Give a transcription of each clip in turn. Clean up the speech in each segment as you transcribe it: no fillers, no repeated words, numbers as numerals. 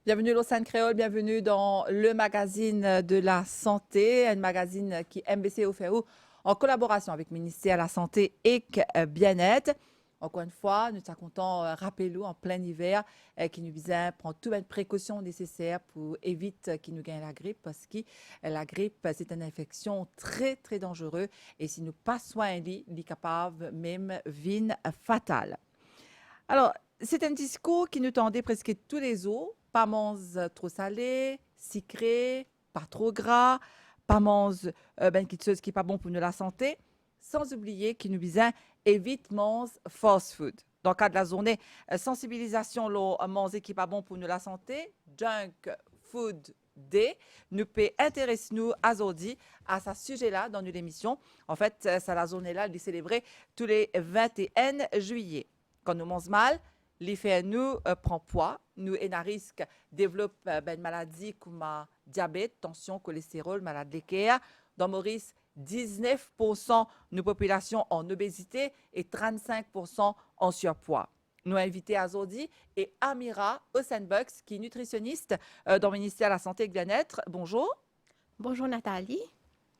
Bienvenue Lausanne Créole, bienvenue dans le magazine de la santé, un magazine qui MBC offert en collaboration avec le ministère de la Santé et Bien-être. Encore une fois, nous sommes contents de rappeler en plein hiver qui nous vise à prendre toutes les précautions nécessaires pour éviter qu'il nous gagne la grippe parce que la grippe, c'est une infection très, très dangereuse et si nous pas soin, il est capable même vine fatale. Alors, c'est un discours qui nous tendait presque tous les jours. Pas mange trop salé, sucré, pas trop gras, pas mange quelque chose qui n'est pas bon pour nous la santé. Sans oublier qu'il nous disait évite manger fast food. Dans le cadre de la journée, sensibilisation à manger qui n'est pas bon pour nous la santé, junk food day, nous peut intéresser nous aujourd'hui à ce sujet-là dans notre émission. En fait, c'est la journée-là, elle est célébrée tous les 21 juillet. Quand nous mangeons mal, l'effet nous prend poids, nous est à risque de développer une maladie comme diabète, tension, cholestérol, maladie de cœur. Dans Maurice, 19% de nos populations en obésité et 35% en surpoids. Nous avons invité Azodi et Amira Osenbucks, qui est nutritionniste dans le ministère de la Santé et du Bien-être. Bonjour. Bonjour Nathalie,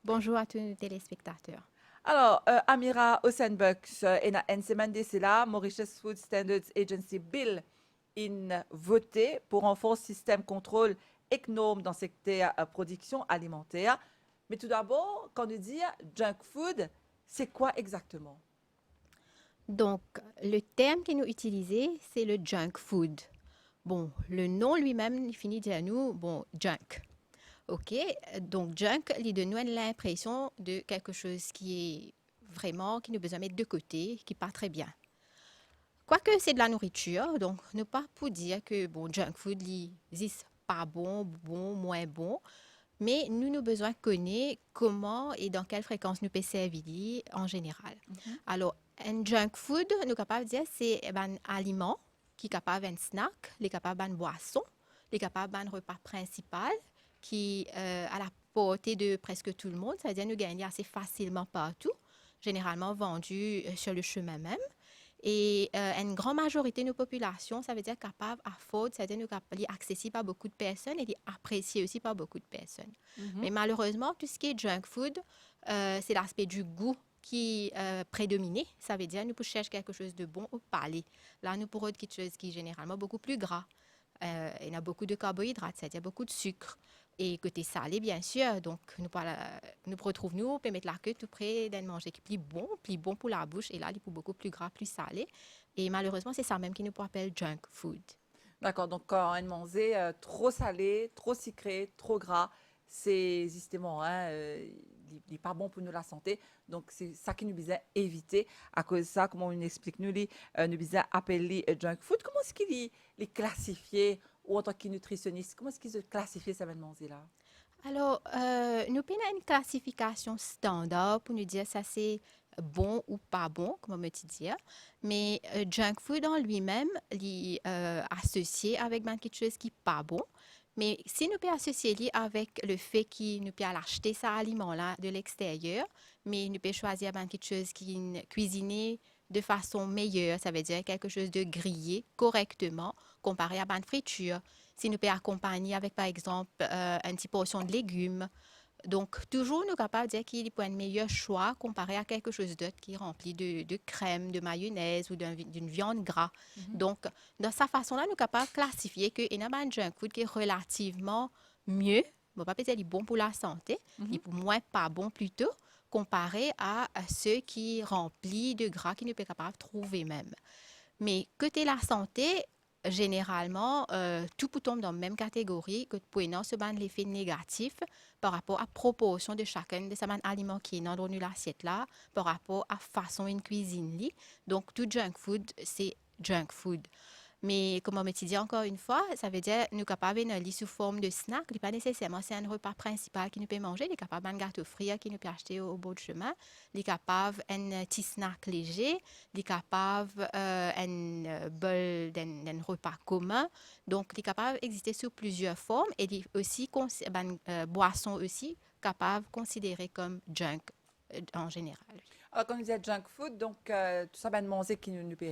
bonjour à tous les téléspectateurs. Alors, Amira Osenbucks et une semaine d'ici là, Mauritius Food Standards Agency Bill in voté pour renforcer le système contrôle économe dans le secteur production alimentaire. Mais tout d'abord, quand on dit junk food, c'est quoi exactement? Donc, le terme que nous utilisons, c'est le junk food. Bon, le nom lui-même il finit de nous, bon, junk. OK, donc junk, il donne nous l'impression de quelque chose qui est vraiment, qui nous besoin de mettre de côté, qui pas très bien. Quoique c'est de la nourriture, donc ne pas pour dire que bon, junk food, il existe pas bon, bon, moins bon. Mais nous besoin de connaître comment et dans quelle fréquence nous peut servir en général. Alors, un junk food, nous sommes capables de dire c'est un aliment qui est capable d'un snack, qui est capable d'une boisson, qui est capable d'un repas principal qui à la portée de presque tout le monde. C'est-à-dire nous gagnons assez facilement partout, généralement vendu sur le chemin même. Et une grande majorité de nos populations, ça veut dire capable, afford, c'est-à-dire accessible à beaucoup de personnes et apprécié aussi par beaucoup de personnes. Mais malheureusement, tout ce qui est junk food, c'est l'aspect du goût qui prédomine. Ça veut dire nous pour chercher quelque chose de bon au palais. Là, nous pourrons quelque chose qui est généralement beaucoup plus gras. Il y a beaucoup de carbohydrates, c'est-à-dire beaucoup de sucre. Et côté salé, bien sûr. Donc, nous retrouvons, nous, on peut mettre la queue tout près d'un manger qui est plus bon pour la bouche. Et là, il est beaucoup plus gras, plus salé. Et malheureusement, c'est ça même qui nous appelle junk food. D'accord, donc quand on mange trop salé, trop sucré, trop gras, c'est justement, il n'est pas bon pour nous la santé. Donc c'est ça qui nous besoin éviter. À cause de ça, comment on explique nous, nous besoin appeler junk food. Comment est-ce qu'il est classifié ou en tant que nutritionniste, comment est-ce qu'ils se classifient ça va manger là? Alors, nous avons une classification standard pour nous dire ça c'est bon ou pas bon, comme on me dit. Mais junk food en lui-même, il est associé avec quelque chose qui n'est pas bon. Mais si nous pouvons associer avec le fait que nous pouvons acheter cet aliment-là de l'extérieur, mais nous pouvons choisir quelque chose qui est cuisiné de façon meilleure, ça veut dire quelque chose de grillé correctement comparé à une friture. Si nous pouvons accompagner avec, par exemple, une petite portion de légumes. Donc, toujours, nous sommes capables de dire qu'il y a un meilleur choix comparé à quelque chose d'autre qui est rempli de crème, de mayonnaise ou d'une viande gras. Donc, de cette façon-là, nous sommes capables de classifier qu'il y a un junk food qui est relativement mieux, bon, pas peut-être bon pour la santé, il est moins pas bon plutôt, comparé à ceux qui remplis de gras qui ne peut pas capable de trouver même. Mais côté la santé, généralement, tout peut tomber dans la même catégorie que pour non se ban l'effet négatif par rapport à proportion de chacun de ces aliments qui est dans l'assiette là, par rapport à façon une cuisine li. Donc tout junk food, c'est junk food. Mais comme on me dit encore une fois, ça veut dire nous capables de lire sous forme de snack. Il n'est pas nécessairement c'est un repas principal qui nous peut manger. Il est capable d'un gâteau frit qui nous peut acheter au bout du chemin. Il est capable d'un petit snack léger. Il est capable un bol d'un repas commun. Donc, il est capable d'exister sous plusieurs formes et il est aussi boisson aussi capable de considérer comme junk en général. Alors quand on dit junk food, donc tout ça va manger qui nous peut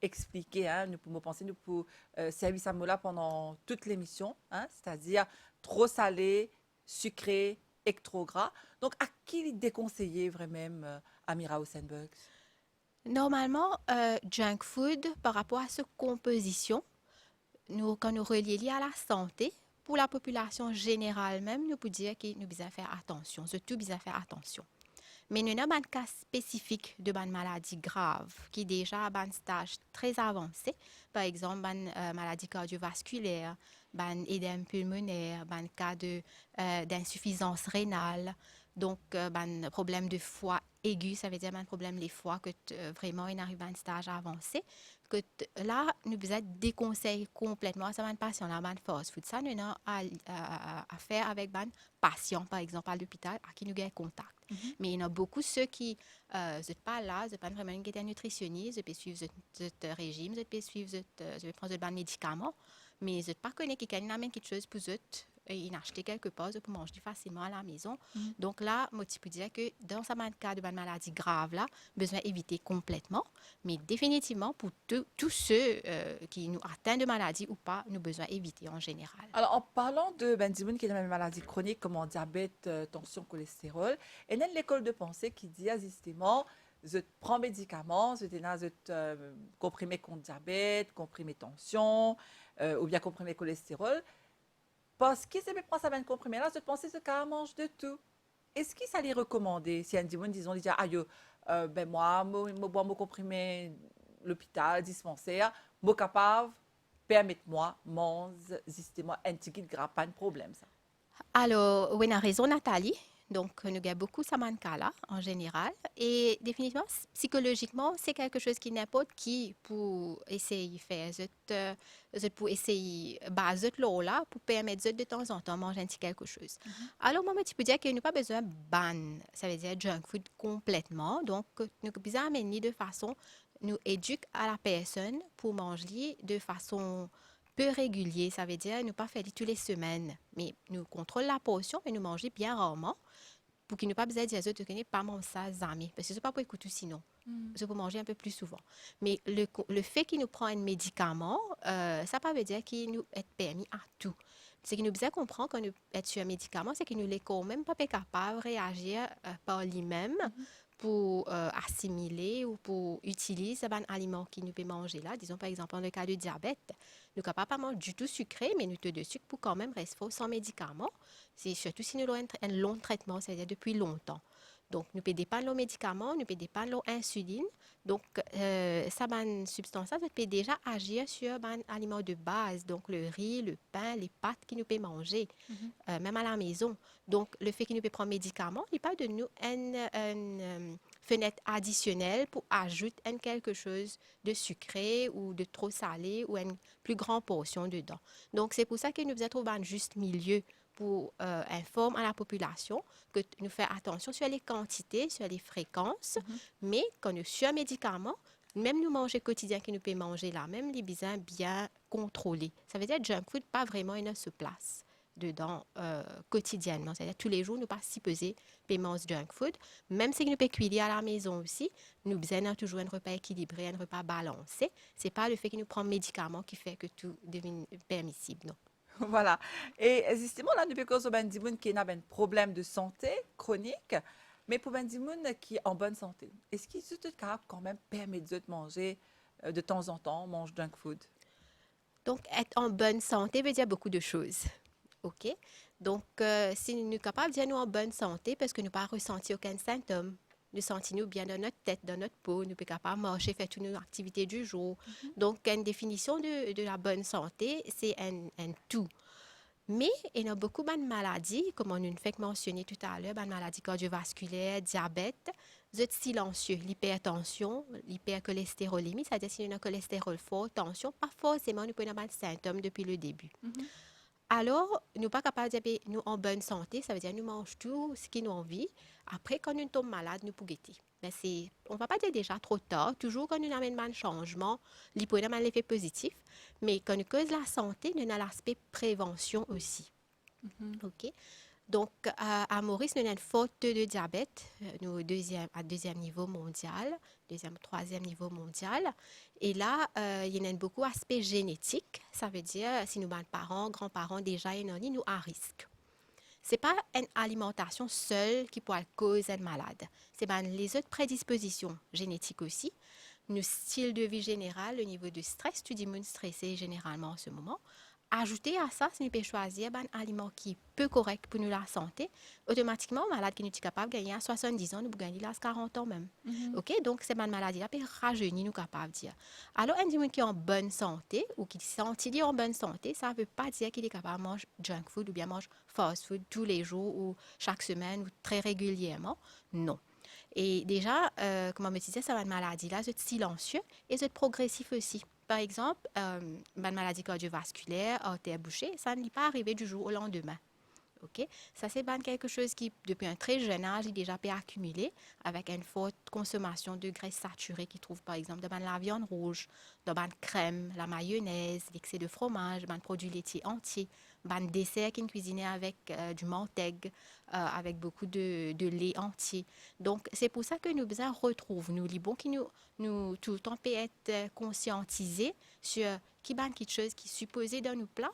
expliquer, hein, nous pouvons penser, nous pouvons servir ça mot-là pendant toute l'émission, hein, c'est-à-dire trop salé, sucré et trop gras. Donc, à qui il déconseiller vraiment, Amira Hossenberg? Normalement, junk food, par rapport à sa composition, quand nous relions à la santé, pour la population générale même, nous pouvons dire que nous devons faire attention, surtout besoin faire attention. Mais nous avons un cas spécifique de une maladie grave qui est déjà à un stage très avancé, par exemple une maladie cardiovasculaire, un édème pulmonaire, un cas d'insuffisance rénale, donc un problème de foie aigu, ça veut dire un problème des foies que vraiment il arrive à un stage avancé. Là, nous devons déconseiller complètement à ce patient là, un fast food. Ça, nous avons à faire avec un patient, par exemple, à l'hôpital, à qui nous avons contact. Mais il y en a beaucoup ceux qui ne sont pas là, ne sont pas vraiment un nutritionniste, ils peuvent suivre ce régime, ils peuvent suivre, ils peuvent prendre des médicaments, mais ils ne pas connaître quelqu'un qui a quelque chose pour eux. Ils acheter quelque chose pour manger facilement à la maison. Donc là, moi, je peux dire que dans ce cas de maladie grave, là, besoin d'éviter complètement. Mais définitivement, pour tous ceux qui nous atteignent de maladie ou pas, nous besoin d'éviter en général. Alors, en parlant de Benjamin qui a une maladie chronique comme en diabète, tension, cholestérol, il y a l'école de pensée qui dit justement, je prends médicaments, je comprimé contre diabète, comprimé tension, ou bien comprimé cholestérol, parce que si je prends ça, ben comprimé là, je pense que je mange de tout. Est-ce qu'il ça les recommander si un dit, disons, il dit, ah yo, ben moi, je bois mon comprimé l'hôpital, dispensaire, je capable, permettez-moi, mange, justement, un petit guide gras, pas de problème ça. Alors, oui, on a raison, Nathalie. Donc, nous avons beaucoup de cas-là, en général. Et définitivement, psychologiquement, c'est quelque chose qui n'importe qui pour essayer de faire. Pour essayer de l'eau là, pour permettre de temps en temps manger un petit quelque chose. Alors, moi, tu peux dire que nous pas besoin de ban, ça veut dire junk food complètement. Donc, nous avons besoin d'amener de façon, nous éduquer à la personne pour manger de façon peu régulier, ça veut dire ne pas faire tous les semaines, mais nous contrôlons la portion et nous manger bien rarement pour qu'il ne pas besoin de dire aux autres pas manger ça jamais parce que c'est pas pour écouter sinon. C'est pour manger un peu plus souvent. Mais le fait qu'il nous prend un médicament, ça ne veut dire qu'il nous est permis à tout. Ce qui nous besoin comprendre quand nous sommes sur un médicament, c'est que nous n'est quand même pas capable de réagir par lui-même pour assimiler ou pour utiliser un aliment qui nous peut manger là. Disons par exemple, dans le cas du diabète, nous ne sommes pas manger du tout sucré, mais nous te de sucre pour quand même rester sans médicament. C'est surtout si nous avons un long traitement, c'est-à-dire depuis longtemps. Donc, nous pouvons dépendre de nos médicaments, nous pouvons dépendre de l'insuline. Donc, ça, une substance, ça peut déjà agir sur un aliment de base, donc le riz, le pain, les pâtes que nous pouvons manger, même à la maison. Donc, le fait que nous pouvons prendre médicaments, il pas de nous une fenêtre additionnelle pour ajouter quelque chose de sucré ou de trop salé ou une plus grande portion dedans. Donc, c'est pour ça que nous devons trouver un juste milieu pour informer à la population que nous faisons attention sur les quantités, sur les fréquences, mais quand nous sommes un médicament, même nous manger quotidien que nous pouvons manger là, même les besoins bien contrôlés. Ça veut dire que junk food pas vraiment une se place dedans quotidiennement. C'est-à-dire tous les jours, nous pas si peser paiement junk food. Même si nous pouvons cuisiner à la maison aussi, nous besoin toujours un repas équilibré, un repas balancé. C'est pas le fait que nous prenons médicaments qui fait que tout devient permissible, non. Voilà. Et justement, là, nous pouvons causer des gens qui ont un problème de santé chronique, mais pour des gens qui sont en bonne santé, est-ce qu'ils sont capables quand même permettre de manger de temps en temps, mange junk food? Donc, être en bonne santé veut dire beaucoup de choses. OK? Donc, si nous sommes capables de dire nous en bonne santé, parce que nous n'avons pas ressenti aucun symptôme, nous sentons bien dans notre tête, dans notre peau, nous sommes capables de marcher, faire toutes nos activités du jour. Donc, une définition de la bonne santé, c'est un tout. Mais il y a beaucoup de maladies, comme on a fait mentionner tout à l'heure, maladies cardiovasculaires, diabète, c'est silencieux, l'hypertension, l'hypercholestérolémie, c'est-à-dire si on a un cholestérol fort, tension, pas forcément nous pouvons avoir des symptômes depuis le début. Alors, nous ne sommes pas capables de dire nous en bonne santé, ça veut dire nous mangeons tout ce qui nous envie. Après, quand nous tombons malades, nous pouvons guetter. Mais on ne va pas dire déjà trop tard. Toujours quand nous amènons un changement, il peut y avoir un effet positif. Mais quand nous cause la santé, nous avons l'aspect prévention aussi. OK? Donc, à Maurice, nous avons une faute de diabète, nous à deuxième niveau mondial, deuxième, troisième niveau mondial. Et là, il y a beaucoup d'aspects génétiques. Ça veut dire, si nous avons parents, grands-parents déjà, nous à risque. Ce n'est pas une alimentation seule qui peut causer une malade. C'est les autres prédispositions génétiques aussi. Nos styles de vie général, le niveau de stress, tu dis que stressé généralement en ce moment. Ajouter à ça, si nous pouvons choisir un aliment qui est peu correct pour nous la santé, automatiquement, malade qui nous est capable de gagner à 70 ans, nous pouvons gagner à 40 ans même. OK? Donc, c'est une maladie qui peut rajeunir, nous capable de dire. Alors, un individu qui est en bonne santé ou qui se sent en bonne santé, ça ne veut pas dire qu'il est capable de manger junk food ou bien manger fast food tous les jours ou chaque semaine ou très régulièrement. Non. Et déjà, comme on me disait, ça va une maladie là, c'est silencieux et c'est progressif aussi. Par exemple, une maladie cardiovasculaire, artère bouchée, ça n'est pas arrivé du jour au lendemain. OK? Ça, c'est quelque chose qui, depuis un très jeune âge, est déjà peut accumuler avec une forte consommation de graisses saturées qui trouve, par exemple, dans la viande rouge, dans la crème, la mayonnaise, l'excès de fromage, dans les produits laitiers entiers, dans les desserts qui sont cuisinés avec du mentègue, avec beaucoup de lait entier. Donc, c'est pour ça que nous besoin retrouver nous, les bons qui nous tout le temps peut être conscientisés sur qui est quelque chose qui est supposé dans nos plats,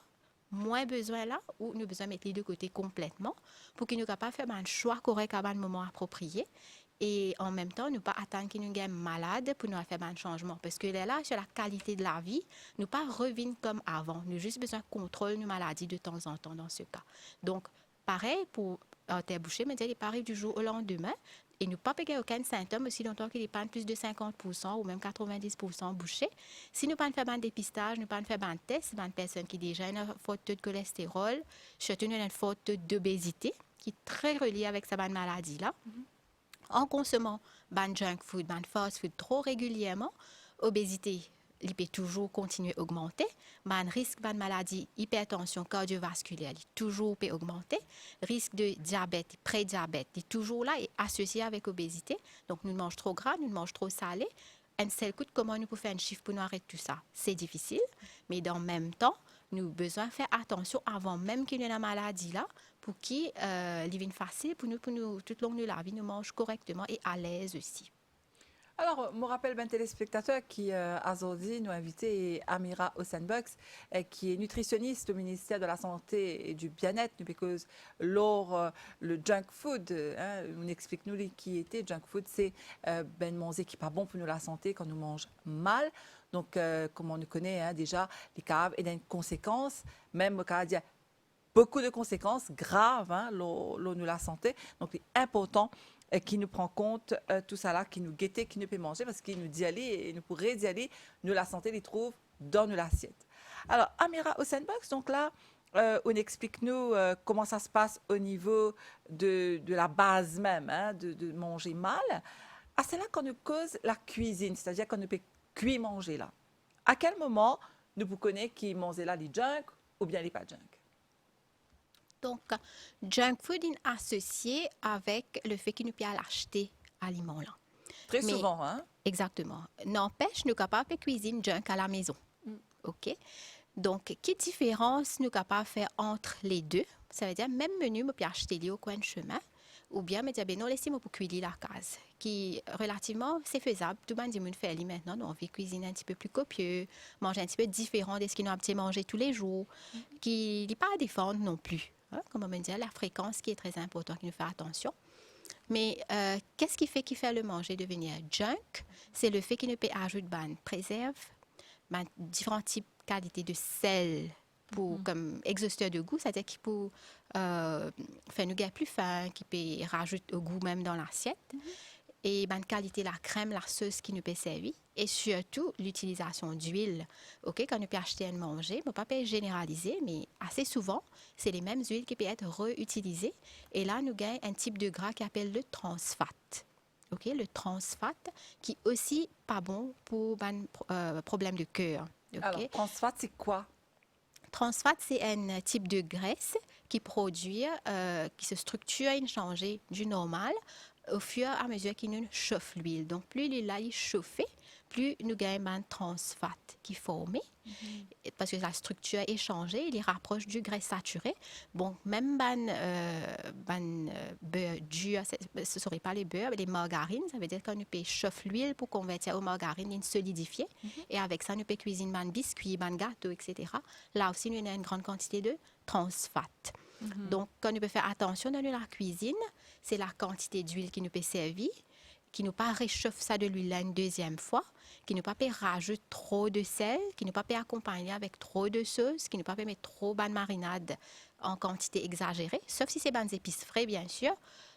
moins besoin là, ou nous besoin mettre les deux côtés complètement pour que nous capables de faire un choix correct à un moment approprié. Et en même temps, nous pas attendre que nous soyons malades pour nous faire un changement. Parce que là, sur la qualité de la vie, nous pas revenir comme avant. Nous juste besoin de contrôle nos maladies de temps en temps dans ce cas. Donc, pareil pour terre bouchée, mais il n'est pas arrivé du jour au lendemain. Et nous pas payer aucun symptôme aussi longtemps qu'il n'est pas plus de 50% ou même 90% bouché. Si nous pas faire un dépistage, nous pas faire un test, une personne qui déjà a une forte taux de cholestérol, surtout une forte taux d'obésité, qui est très reliée avec cette maladie-là. En consommant ban junk food, ban fast food trop régulièrement, obésité, il peut toujours continuer à augmenter. Ban risque ban maladie, hypertension cardiovasculaire, il toujours peut augmenter. Risque de diabète, prédiabète, il est toujours là et associé avec obésité. Donc, nous mangeons trop gras, nous mangeons trop salé. Un seul coup, comment nous pouvons faire un chiffre pour nous arrêter tout ça? C'est difficile, mais dans le même temps, nous avons besoin de faire attention avant même qu'il y ait une maladie là, pour qu'il devienne facile pour nous, tout le long de la vie, nous mange correctement et à l'aise aussi. Alors, je me rappelle un téléspectateur qui, aujourd'hui, nous a invité Amira Hossenbox, qui est nutritionniste au ministère de la Santé et du Bien-être, parce que lors le junk food, on explique nous qui était junk food, c'est manger qui n'est pas bon pour nous la santé quand nous mange mal. Donc, comme on nous connaît déjà, les caves et des conséquences, même au cas beaucoup de conséquences graves, nous la santé. Donc, c'est important qui nous prend compte tout ça là, qui nous guette, qui nous peut manger, parce qu'il nous dit aller et nous pourrait y aller, nous la santé les trouve dans nos assiettes. Alors, Amira Hossenbox, donc là, on explique-nous comment ça se passe au niveau de la base même, de manger mal. Ah, c'est là qu'on nous cause la cuisine, c'est-à-dire qu'on ne peut cuire manger là. À quel moment nous vous connaissons qui mangent là les junk ou bien les pas junk? Donc, junk food est associé avec le fait qu'il nous peut acheter aliments là. Très souvent, hein? Exactement. N'empêche, nous sommes capables de cuisiner junk à la maison. OK? Donc, quelle différence nous sommes capables de faire entre les deux? Ça veut dire, même menu, je peux acheter au coin de chemin, ou bien me dire, non, laissez-moi pour cuire la case, qui, relativement, c'est faisable. Tout le monde fait maintenant, on veut cuisiner un petit peu plus copieux, manger un petit peu différent de ce qu'ils nous mangé tous les jours, qui n'est pas à défendre non plus. Comme on me dit, la fréquence qui est très importante, qui nous fait attention. Mais qu'est-ce qui fait le manger devenir junk? C'est le fait qu'il ne peut ajouter de préserve, différents types de qualités de sel pour, comme exhausteur de goût, c'est-à-dire qu'il peut faire nous gars plus fin, qui peut rajouter au goût même dans l'assiette. Et qualité la crème, la sauce qui nous peut servir. Et surtout, l'utilisation d'huile. OK, quand nous peut acheter à manger, on ne peut pas généraliser, mais assez souvent, c'est les mêmes huiles qui peuvent être réutilisées. Et là, nous gagnons un type de gras qui s'appelle le trans fat. OK, le trans fat, qui est aussi pas bon pour problème de cœur. Okay? Alors, trans fat, c'est quoi? Trans fat, c'est un type de graisse qui produit, qui se structure et change du normal au fur et à mesure qu'il nous chauffe l'huile. Donc, plus l'huile est chauffée, plus nous gagnons un transfat qui est formé, parce que la structure est changée, il est rapproche du graisse saturé. Bon, même beurre dur, ce ne serait pas les beurres, mais les margarines, ça veut dire qu'on peut chauffer l'huile pour convertir aux margarines et solidifier. Et avec ça, nous peut cuisiner ban biscuits, ban gâteaux, etc. Là aussi, nous avons une grande quantité de transfat. Donc, quand nous peut faire attention dans la cuisine, c'est la quantité d'huile qui nous peut servir, qui ne pas réchauffe ça de l'huile là une deuxième fois, qui ne pas rajouter trop de sel, qui ne pas accompagner avec trop de sauce, qui ne pas mettre trop de marinade en quantité exagérée, sauf si c'est des épices frais, bien sûr.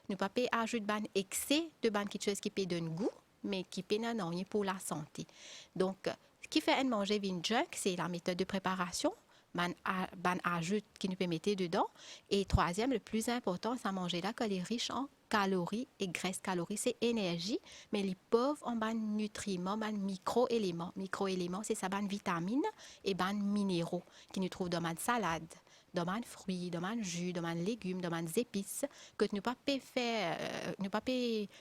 Ne pas ajouter un excès de quelque chose qui peut donner goût, mais qui peut non pour la santé. Donc, ce qui fait un manger vin junk, c'est la méthode de préparation, ajoute qui nous peut mettre dedans. Et troisième, le plus important, c'est à manger là qu'elle est riche en calories et graisses. Calories, c'est énergie, mais les pauvres en ban nutriments, ban micro-éléments. Micro-éléments, c'est ça, ban vitamines et ban minéraux qui nous trouvent dans ma salade, dans les fruits, dans les jus, dans les légumes, dans les épices, que nous ne pouvons pas faire, nous pas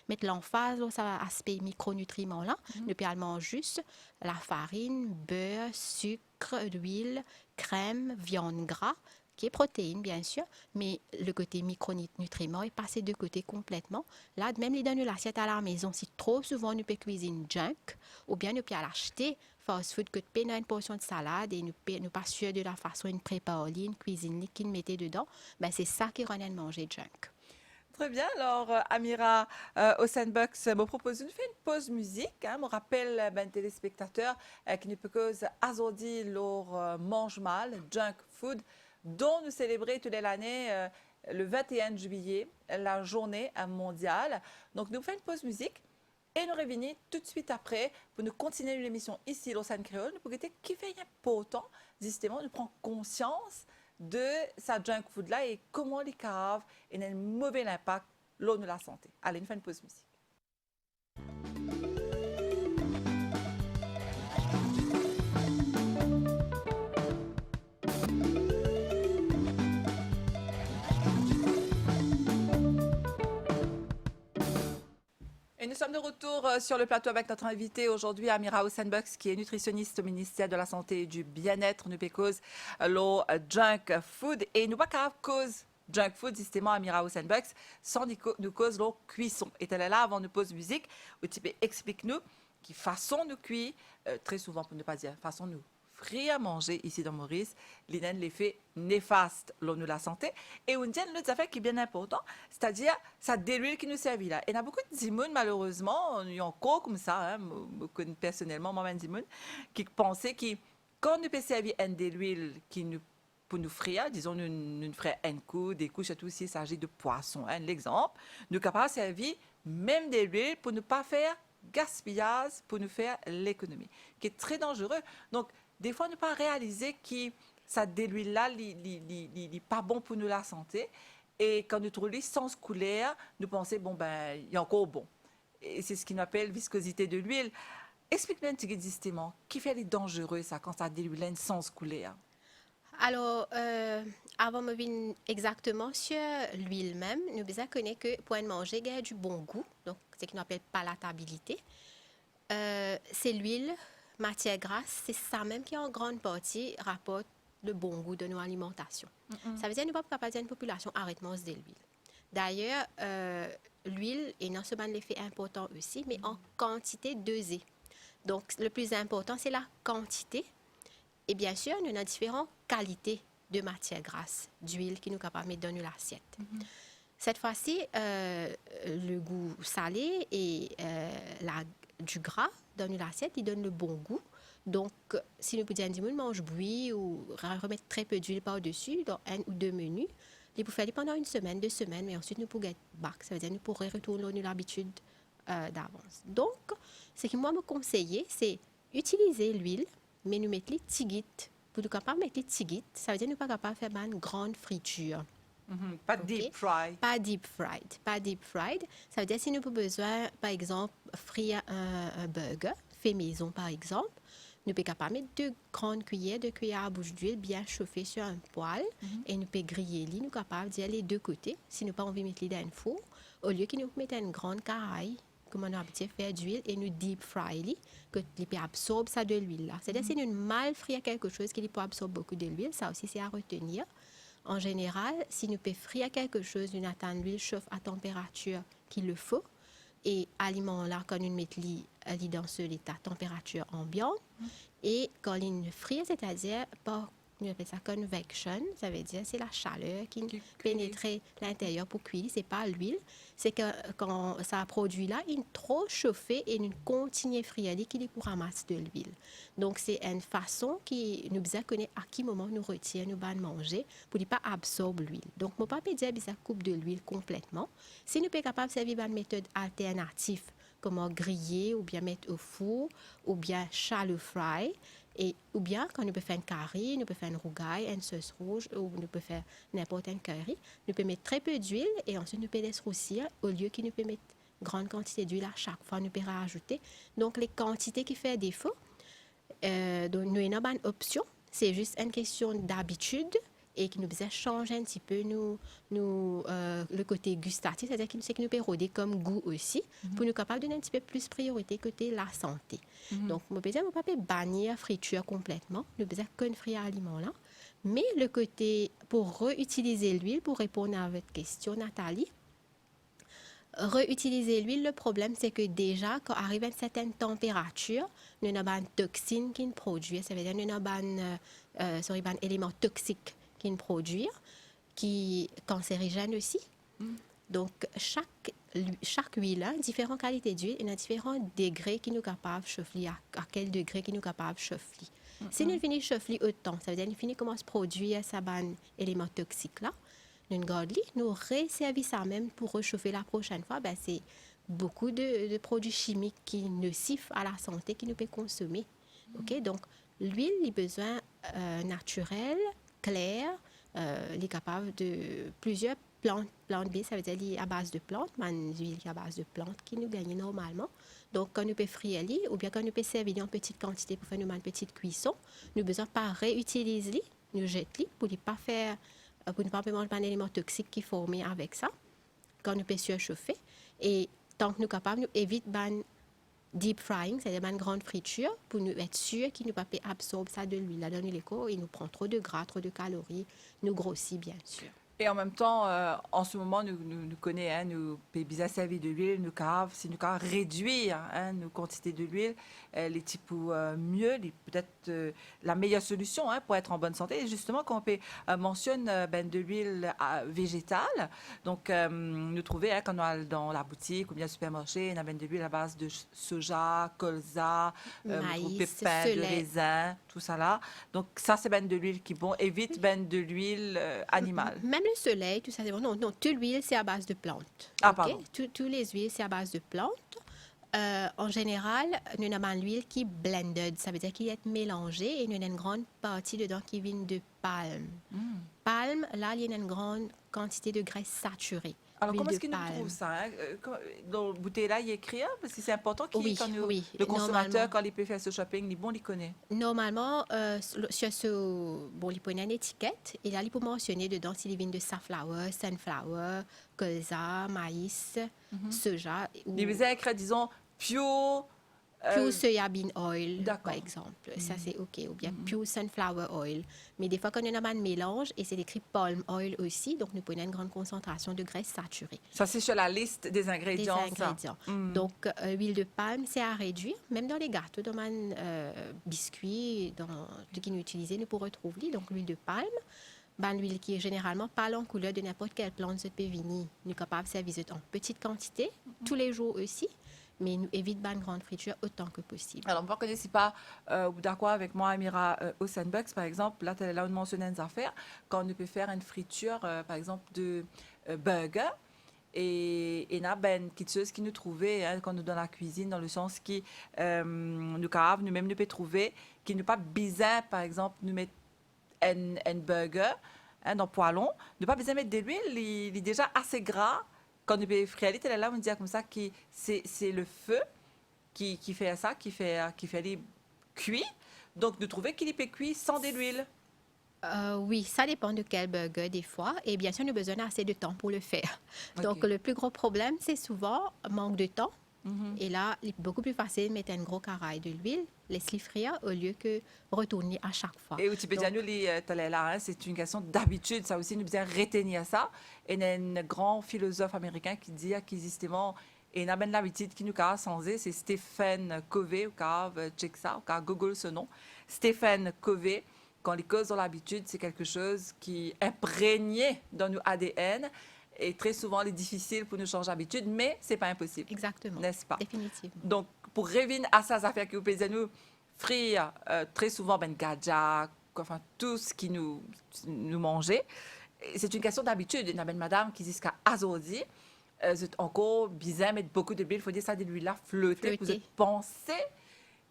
mettre l'emphase sur cet aspect micronutriments là. Nous pouvons juste la farine, beurre, sucre, huile, crème, viande gras, qui est protéine bien sûr, mais le côté micronutriments est passé de côté complètement. Là, même les donner l'assiette à la maison, si trop souvent nous pouvons cuisiner junk, ou bien nous pouvons l'acheter fast food que tu une portion de salade et nous pas sûr de la façon une prépare une cuisine qui nous mettait dedans, ben c'est ça qui rend à manger junk. Très bien. Alors, Amira au Sandbox me propose de faire une pause musique. Hein, me rappelle ben, téléspectateurs qui ne peut cause azordi leur mange mal, junk food, dont nous célébrons toute l'année le 21 juillet, la journée mondiale. Donc, nous faisons une pause musique. Et nous revenons tout de suite après pour nous continuer l'émission ici, Lausanne Créole, pour que qui fait important, justement, de prendre conscience de sa junk food-là et comment les caves et un mauvais impact l'eau de la santé. Allez, nous faisons une pause musique. Et nous sommes de retour sur le plateau avec notre invitée aujourd'hui, Amira Hossenbox, qui est nutritionniste au ministère de la Santé et du Bien-être. Nous cause le junk food et nous pas capable cause junk food justement Amira Hossenbox sans nous cause la cuisson. Et elle est là avant de pause musique. Où tu peux explique-nous qui façon nous cuire très souvent pour ne pas dire façon nous frire à manger ici dans Maurice, l'effet néfaste pour la santé. Et on dit une autre affaire qui est bien important, c'est-à-dire ça l'huile qui nous servit là. Et il y a beaucoup de zimoun, malheureusement, il y a encore comme ça, hein, personnellement, moi-même zimoun, qui pensaient que quand nous peut servir une de l'huile qui nous pour nous frire, disons, nous frire un coup, des couches, surtout s'il s'agit de poisson. Hein, l'exemple, nous sommes capables de servir même des huiles pour ne pas faire gaspillage, pour nous faire l'économie, qui est très dangereux. Donc, des fois, ne pas réaliser que ça l'huile-là n'est pas bon pour nous la santé. Et quand nous trouvons l'essence couleur, nous pensons, bon, ben, il y a encore bon. Et c'est ce qu'on appelle viscosité de l'huile. Explique-nous un petit peu justement, qui fait les dangereux, ça, quand ça l'huile une sens couleur? Alors, avant de venir exactement sur l'huile même, nous devons connaître que pour manger, il y a du bon goût, donc ce qu'on appelle palatabilité. C'est l'huile, matière grasse, c'est ça même qui en grande partie rapporte le bon goût de nos alimentations. Ça veut dire que nous ne pouvons pas dire à une population arrête de manger de l'huile. D'ailleurs, l'huile est non seulement l'effet important aussi, mais en quantité dosée. Donc, le plus important, c'est la quantité. Et bien sûr, nous avons différentes qualités de matière grasse, d'huile qui nous capable de mettre dans l'assiette. Cette fois-ci, le goût salé et du gras dans l'assiette, il donne le bon goût. Donc, si nous pouvons dire, mange bouillie ou remettre très peu d'huile par-dessus dans un ou deux menus, il peut faire pendant une semaine, 2 semaines, mais ensuite nous pouvons get back. Ça veut dire que nous pourrons retourner l'habitude d'avance. Donc, ce que moi me conseille, c'est utiliser l'huile, mais nous mettre les tiguites. Pour nous capable de mettre les tiguites, ça veut dire que nous ne sommes pas capable de faire une grande friture. Pas deep fried. Pas deep fried. Pas deep fried. Ça veut dire si nous avons besoin, par exemple, frire un burger, fait maison par exemple, nous sommes capables de mettre 2 grandes cuillères à bouche d'huile bien chauffées sur un poêle et nous pouvons griller les. Nous sommes capables d'y aller les 2 côtés si nous n'avons pas envie de mettre les dans un four. Au lieu que nous mettons une grande caraïbe, comme on a habitué faire d'huile et nous deep fry li, que il peut absorber ça de l'huile là. C'est-à-dire si nous mal frire quelque chose qui peut absorber beaucoup de l'huile, ça aussi c'est à retenir. En général, si nous peut frire quelque chose, nous attendons l'huile chauffe à température qu'il le faut. Et aliment là, quand nous mettons dans ce état température ambiante, et quand il frit, c'est-à-dire par nous appelons ça convection, ça veut dire c'est la chaleur qui pénètre l'intérieur pour cuire, c'est pas l'huile, c'est que quand ça produit là, il est trop chauffé et nous continue à frire qu'il est pour ramasser de l'huile. Donc c'est une façon qui nous besoin connaître à quel moment nous retire nous ban manger pour ne pas absorber l'huile. Donc mon papa dit ça coupe de l'huile complètement. Si nous sommes capables de servir une méthode alternative comme griller ou bien mettre au four ou bien shallow fry, ou bien, quand nous pouvons faire un curry, nous pouvons faire une rougaille, une sauce rouge, ou nous pouvons faire n'importe quel curry, nous pouvons mettre très peu d'huile et ensuite nous pouvons laisser roussir au lieu que nous pouvons mettre grande quantité d'huile à chaque fois, nous pouvons rajouter. Donc, les quantités qui font défaut, donc, nous avons une option, c'est juste une question d'habitude et qui nous faisait changer un petit peu le côté gustatif, c'est-à-dire que nous pouvons roder comme goût aussi, pour nous capables de donner un petit peu plus priorité côté la santé. Donc, je peux dire, on ne peut pas bannir la friture complètement, nous ne pouvons qu'un frire aliment là, mais le côté, pour réutiliser l'huile, pour répondre à votre question, Nathalie, réutiliser l'huile, le problème, c'est que déjà, quand arrive à une certaine température, nous avons une toxine qui produit, ça veut dire que nous avons un élément toxique qui produit, qui est cancérigène aussi. Donc, chaque huile a différentes qualités d'huile et a différents degrés qui nous capables de chauffer, à quel degré qui nous capables de chauffer. Si nous finissons de chauffer autant, ça veut dire que nous finissons comment se produire ces éléments toxiques là. Nous gardons, nous resservissons ça même pour réchauffer la prochaine fois. Ben, c'est beaucoup de produits chimiques qui nocifs à la santé qui nous peut consommer. Okay? Donc, l'huile, il a besoin naturel, clair, il est capable de plusieurs plantes basées, ça veut dire qu'il est à base de plantes, mais une huile qui est à base de plantes qui nous gagne normalement. Donc, quand nous pouvons frire ou bien quand nous pouvons servir en petite quantité pour faire une petite cuisson, nous avons besoin de pas réutiliser, nous jeter pour ne pas faire, pour ne pas manger un élément toxique qui est formé avec ça, quand nous pouvons surchauffer. Et tant que nous sommes capables, nous évitons deep frying, c'est-à-dire une grande friture, pour nous être sûr qu'il ne peut pas absorber ça de l'huile. Là, dans l'éco, il nous prend trop de gras, trop de calories, nous grossit bien sûr. Et en même temps, en ce moment, nous connaissons, nous pouvons servir de l'huile, nous cave, si nous pouvons réduire nos quantités de l'huile, les types mieux, peut-être la meilleure solution pour être en bonne santé. Et justement, quand on mentionne de l'huile végétale, donc nous trouvons quand on va dans la boutique ou bien le supermarché, on a de l'huile à base de soja, colza, maïs, pépins de raisin, tout ça là. Donc ça, c'est de l'huile qui est bon. Évite de l'huile animale. Même le soleil, tout ça, c'est bon. Non, toute l'huile, c'est à base de plantes. Ah, okay? pardon. Toutes les huiles, c'est à base de plantes. En général, nous avons l'huile qui est blended, ça veut dire qu'il est mélangé et nous avons une grande partie dedans qui vient de palme. Palme, là, il y a une grande quantité de graisse saturée. Alors, comment est-ce qu'il nous trouve ça dans la bouteille là, il écrit, parce que c'est important qu'il le consommateur, quand il peut faire ce shopping, il connaît. Normalement, sur il peut une étiquette et là, il peut mentionner dedans s'il vient de safflower, sunflower, colza, maïs, soja. Il vous a écrit, disons, pure soybean oil, par exemple. Ça, c'est OK. Ou bien pure sunflower oil. Mais des fois, quand on a un mélange, et c'est écrit palm oil aussi, donc nous prenons une grande concentration de graisse saturée. Ça, c'est sur la liste des ingrédients. Donc, huile de palme, c'est à réduire. Même dans les gâteaux, dans les biscuits, dans tout ce qui nous utilisé, nous pourrons retrouver. Donc, l'huile de palme. L'huile qui est généralement pâle en couleur de n'importe quelle plante de pévini. Nous sommes capables de servir en petite quantité, tous les jours aussi. Mais nous évitons une grande friture autant que possible. Alors, vous ne connaissez pas, d'accord avec moi, Amira, au Sandbox, par exemple, là, on mentionnait une affaire, quand on peut faire une friture, par exemple, de burger, et il y a une petite chose qui nous trouvait quand nous dans la cuisine, dans le sens qui nous cave, nous-mêmes, nous peut trouver, qui n'est pas bizarre, par exemple, nous mettre un burger dans le poêlon, ne pas besoin de mettre de l'huile, il est déjà assez gras. Quand on peut frire, là, on dit comme ça que c'est le feu qui fait ça, qui fait les cuits. Donc, nous trouvons qu'il peut cuire sans de l'huile. Oui, ça dépend de quel burger des fois. Et bien sûr, nous avons besoin d'assez de temps pour le faire. Okay. Donc, le plus gros problème, c'est souvent manque de temps Et là, il est beaucoup plus facile de mettre un gros carré de l'huile, laisser frire au lieu que retourner à chaque fois. Et tu peux dire, nous, là, c'est une question d'habitude. Ça aussi, nous devons retenir ça. Et il y a un grand philosophe américain qui dit qu'existement, et il a bien l'habitude qui nous a changé, c'est Stephen Covey, ou check ça, ou Google ce nom. Stephen Covey, quand les causes ont l'habitude, c'est quelque chose qui est imprégné dans nos ADN. Et très souvent, il est difficile pour nous changer d'habitude, mais ce n'est pas impossible. Exactement. N'est-ce pas? Définitivement. Donc, pour revenir à ces affaires que vous pouvez nous frire très souvent, ben, gadja, enfin, tout ce qui nous mangeait. C'est une question d'habitude. Il y a une madame qui dit qu'à Azodi, c'est encore bizarre, mettre beaucoup de l'huile, il faut dire ça de l'huile là, flotter. Vous pensez